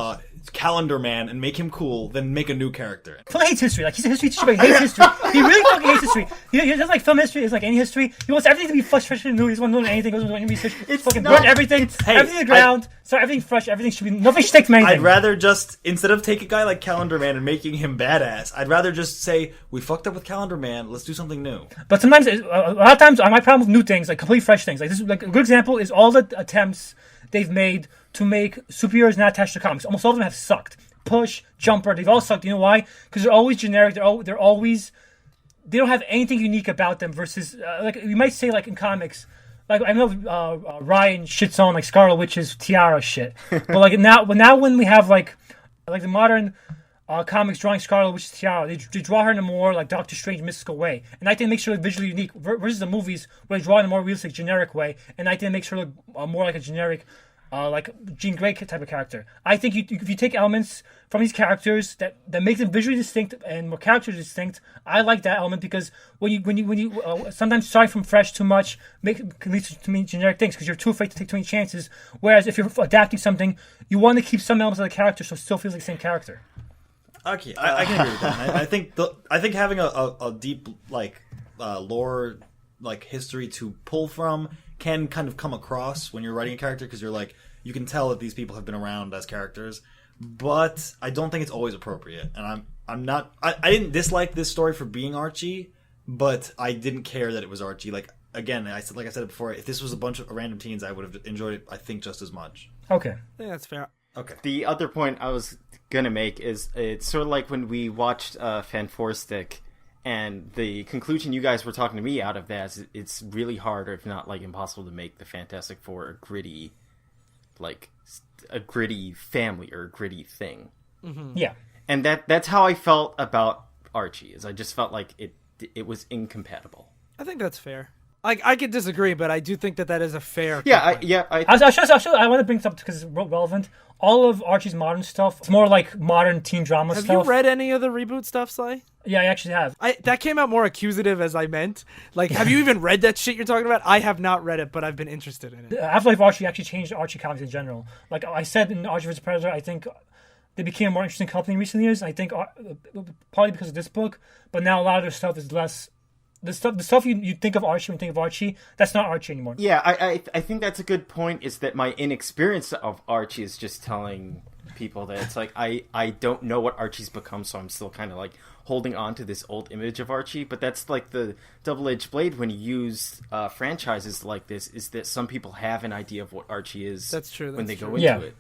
Calendar Man and make him cool than make a new character. Phil hates history. Like, he's a history teacher, but he hates history. He really fucking hates history. He doesn't like film history. It's like any history. He wants everything to be fresh and new. He doesn't want to know anything. He doesn't want any research. It's fucking not- burn everything. Hey, everything to the ground. So everything fresh. Everything should be... Nothing should take from anything. I'd rather just, instead of take a guy like Calendar Man and making him badass, I'd rather just say, we fucked up with Calendar Man, let's do something new. But sometimes, a lot of times, my problem with new things, like completely fresh things, like this is like a good example is all the attempts they've made to make superheroes not attached to comics. Almost all of them have sucked. Push, Jumper, they've all sucked. You know why? Because they're always generic. They're always, they don't have anything unique about them. Versus, like you might say, like in comics, like I know Ryan shits on like Scarlet Witch's tiara shit, but like now when we have like the modern comics drawing Scarlet Witch's tiara, they draw her in a more like Doctor Strange mystical way, and I think it makes her look visually unique. Versus the movies where they draw in a more realistic, generic way, and I think it makes her look more like a generic. Like Jean Grey type of character. I think if you take elements from these characters that make them visually distinct and more character distinct, I like that element because when you sometimes starting from fresh too much can lead to too many generic things because you're too afraid to take too many chances. Whereas if you're adapting something, you want to keep some elements of the character so it still feels like the same character. Okay, I can agree with that. I think having a deep like lore like history to pull from can kind of come across when you're writing a character because you're like you can tell that these people have been around as characters, but I don't think it's always appropriate. And I didn't dislike this story for being Archie, but I didn't care that it was Archie. Like again, I said it before, if this was a bunch of random teens, I would have enjoyed it. I think just as much. Okay, I think that's fair. Okay. The other point I was gonna make is it's sort of like when we watched Fanforstic. And the conclusion you guys were talking to me out of that is it's really hard, or if not like impossible, to make the Fantastic Four a gritty family or a gritty thing. Mm-hmm. Yeah, and that's how I felt about Archie. Is I just felt like it was incompatible. I think that's fair. Like I could disagree, but I do think that is a fair. Yeah, I want to bring this up because it's relevant. All of Archie's modern stuff, it's more like modern teen drama Have stuff. you read any of the reboot stuff, Sly? Yeah, I actually have. That came out more accusative as I meant. Like, have you even read that shit you're talking about? I have not read it, but I've been interested in it. Afterlife Archie actually changed Archie comics in general. Like I said in Archie vs. Predator, I think they became a more interesting company in recent years. I think partly because of this book, but now a lot of their stuff is less. The stuff you think of Archie when you think of Archie, that's not Archie anymore. Yeah, I think that's a good point, is that my inexperience of Archie is just telling people that it's like I don't know what Archie's become, so I'm still kind of like holding on to this old image of Archie. But that's like the double-edged blade when you use franchises like this, is that some people have an idea of what Archie is. That's true. When they That's go true. into it.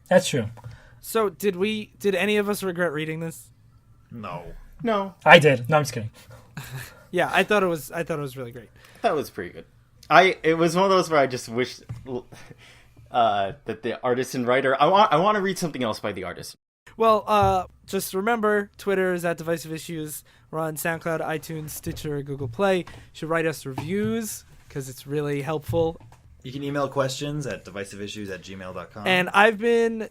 That's true. So did any of us regret reading this? No. I did. No, I'm just kidding. Yeah, I thought it was really great. That was pretty good. It was one of those where I just wished that the artist and writer. I want to read something else by the artist. Well, just remember, Twitter is at Divisive Issues. We're on SoundCloud, iTunes, Stitcher, Google Play. You should write us reviews because it's really helpful. You can email questions at divisiveissues@gmail.com. And I've been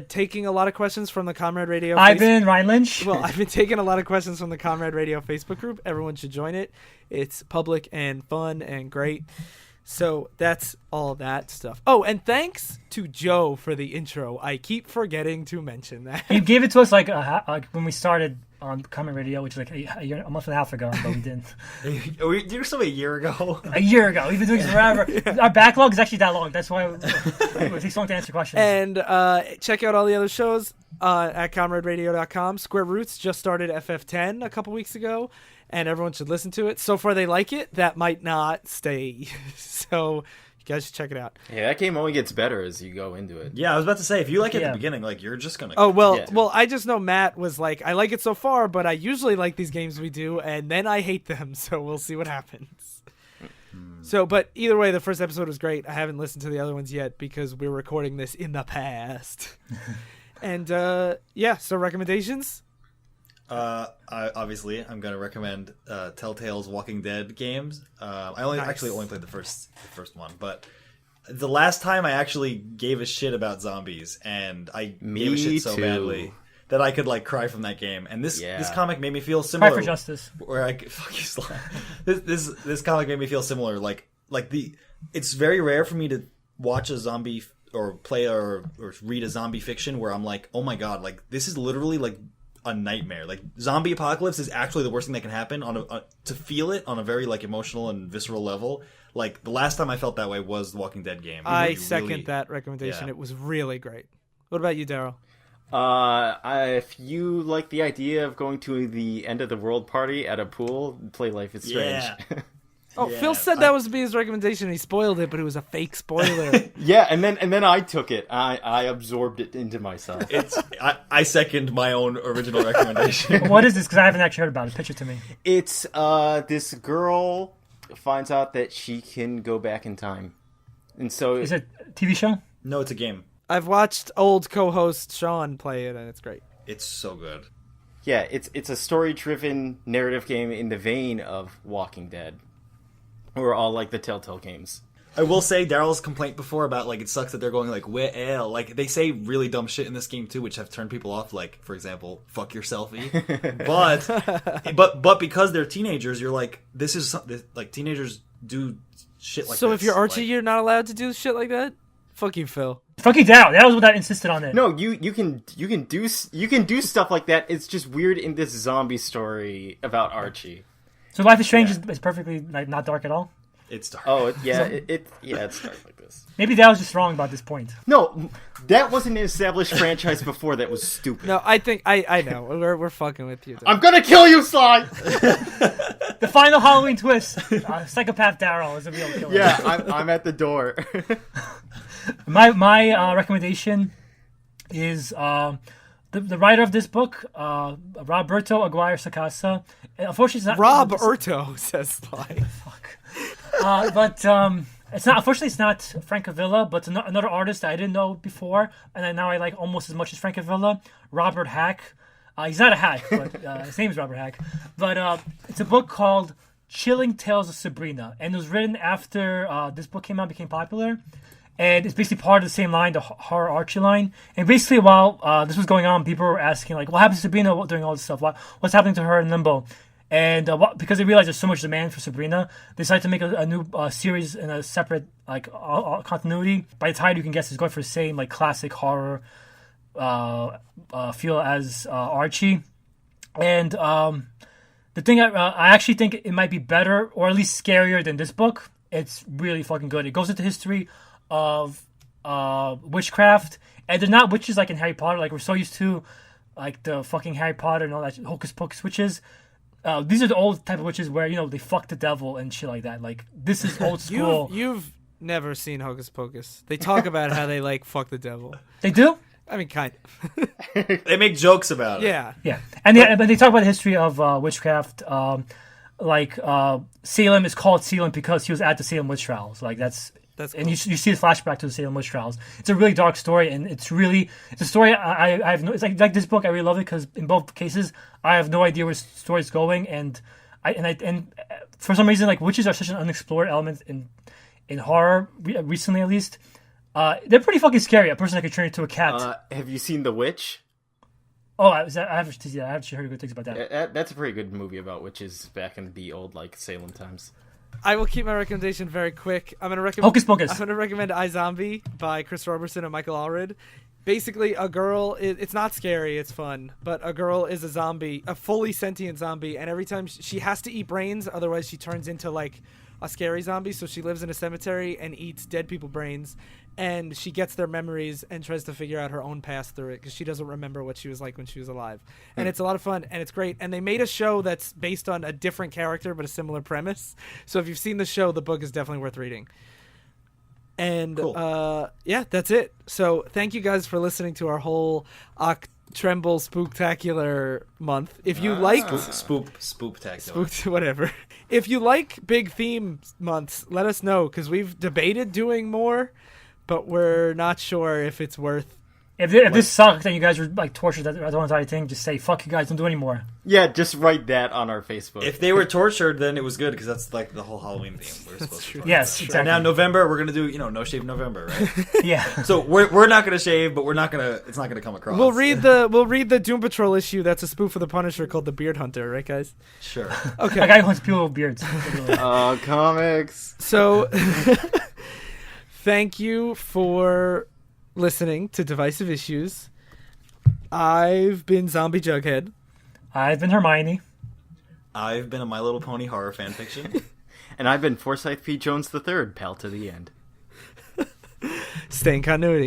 taking a lot of questions from the Comrade Radio. I've been Ryan Lynch. Well, I've been taking a lot of questions from the Comrade Radio Facebook group. Everyone should join it. It's public and fun and great. So that's all that stuff. Oh, and thanks to Joe for the intro. I keep forgetting to mention that. He gave it to us like when we started on Common Radio, which was like a month and a half ago, but we didn't. You're still a year ago. A year ago. We've been doing this forever. Our backlog is actually that long. That's why it takes so long to answer questions. And check out all the other shows at comraderadio.com. Square Roots just started FF10 a couple weeks ago, and everyone should listen to it. So far they like it. That might not stay. So you guys should check it out. Yeah, that game only gets better as you go into it. Yeah, I was about to say, if you like it at the beginning, like, you're just gonna... Oh, well, Yeah. well, I just know Matt was like, I like it so far, but I usually like these games we do, and then I hate them, so we'll see what happens. So, but either way, the first episode was great. I haven't listened to the other ones yet because we're recording this in the past. And, yeah, so recommendations? Obviously, I'm gonna recommend Telltale's Walking Dead games. I only played the first one, but the last time I actually gave a shit about zombies, and I gave a shit so badly that I could like cry from that game. And this comic made me feel similar. Cry for justice. Where fuck you, Sly. This comic made me feel similar. It's very rare for me to watch a zombie or play or read a zombie fiction where I'm like, oh my god, like this is literally like a nightmare. Like zombie apocalypse is actually the worst thing that can happen to feel it on a very like emotional and visceral level. Like the last time I felt that way was the Walking Dead game. I second that recommendation. It was really great. What about you, Darryl? If you like the idea of going to the end of the world party at a pool, play Life is Strange. Yeah. Oh, Phil said that was to be his recommendation. He spoiled it, but it was a fake spoiler. Yeah, and then I took it. I absorbed it into myself. I second my own original recommendation. What is this? Because I haven't actually heard about it. Pitch it to me. It's this girl finds out that she can go back in time, and so Is it a TV show? No, it's a game. I've watched old co-host Sean play it, and it's great. It's so good. yeah, it's a story-driven narrative game in the vein of Walking Dead, or all like the Telltale games. I will say Darryl's complaint before about like it sucks that they're going like well, like they say really dumb shit in this game too, which have turned people off. Like for example, "fuck your selfie," but because they're teenagers, you're like this is like teenagers do shit like. So this. if you're Archie, like, you're not allowed to do shit like that. Fuck you, Phil. Fuck you down. That was what I insisted on it. No, you can do stuff like that. It's just weird in this zombie story about Archie. So Life is Strange is perfectly like not dark at all. it's dark. Oh, it's dark like this. Maybe that was just wrong about this point. No, that wasn't an established franchise before. That was stupid. No, I think I know we're fucking with you. I'm gonna kill you, Sly. The final Halloween twist: psychopath Darryl is a real killer. Yeah, I'm at the door. My recommendation is the writer of this book, Roberto Aguire-Sacasa. Unfortunately, it's not Roberto says Sly. Fuck. But it's not. Unfortunately, it's not Francavilla, but it's another artist that I didn't know before, and now I like almost as much as Francavilla. Robert Hack. He's not a hack, but his name is Robert Hack. But it's a book called Chilling Tales of Sabrina, and it was written after this book came out, became popular. And it's basically part of the same line, the horror Archie line. And basically, while this was going on, people were asking, like, what happened to Sabrina during all this stuff? What's happening to her in Limbo? And because they realized there's so much demand for Sabrina, they decided to make a new series in a separate like continuity. By the time you can guess, it's going for the same like classic horror feel as Archie. And the thing I actually think it might be better, or at least scarier than this book. It's really fucking good. It goes into history of witchcraft, and they're not witches like in Harry Potter. Like we're so used to, like the fucking Harry Potter and all that hocus pocus witches. These are the old type of witches where they fuck the devil and shit like that. Like this is old school. You've never seen Hocus Pocus. They talk about how they like fuck the devil. They do. I mean, kind of. They make jokes about it. Yeah. Yeah, and they talk about the history of witchcraft. Salem is called Salem because he was at the Salem witch trials. Like that's cool. And you see the flashback to the Salem witch trials. It's a really dark story, and it's a story I have no. It's like this book. I really love it because in both cases I have no idea where the story's going, and for some reason like witches are such an unexplored element in horror recently, at least. They're pretty fucking scary. A person that could turn into a cat. Have you seen The Witch? Oh, I have actually heard good things about that. That's a pretty good movie about witches back in the old like Salem times. I will keep my recommendation very quick. I'm gonna recommend Hocus Pocus. I'm gonna recommend iZombie by Chris Robertson and Michael Allred. Basically, a girl. It's not scary. It's fun. But a girl is a zombie, a fully sentient zombie, and every time she has to eat brains, otherwise she turns into like a scary zombie. So she lives in a cemetery and eats dead people brains, and she gets their memories and tries to figure out her own path through it because she doesn't remember what she was like when she was alive. And it's a lot of fun and it's great. And they made a show that's based on a different character but a similar premise. So if you've seen the show, the book is definitely worth reading. And Cool. yeah, that's it. So thank you guys for listening to our whole Octremble Spooktacular month. If you like Spooktacular. Spooked, whatever. If you like big theme months, let us know because we've debated doing more, but we're not sure if it's worth. If this sucked and you guys were like tortured at the whole entire thing, just say fuck you guys, don't do any more. Yeah, just write that on our Facebook. If they were tortured, then it was good because that's like the whole Halloween theme. We're supposed to. Yes, And exactly. now November, we're gonna do no shave November, right? Yeah. So we're not gonna shave, but we're not gonna. It's not gonna come across. We'll read the Doom Patrol issue. That's a spoof of the Punisher called the Beard Hunter, right, guys? Sure. A Okay. guy who hunts people with beards. Comics. So, thank you for listening to Divisive Issues. I've been Zombie Jughead. I've been Hermione. I've been a My Little Pony horror fanfiction. And I've been Forsyth P. Jones III, pal to the end. Stay in continuity.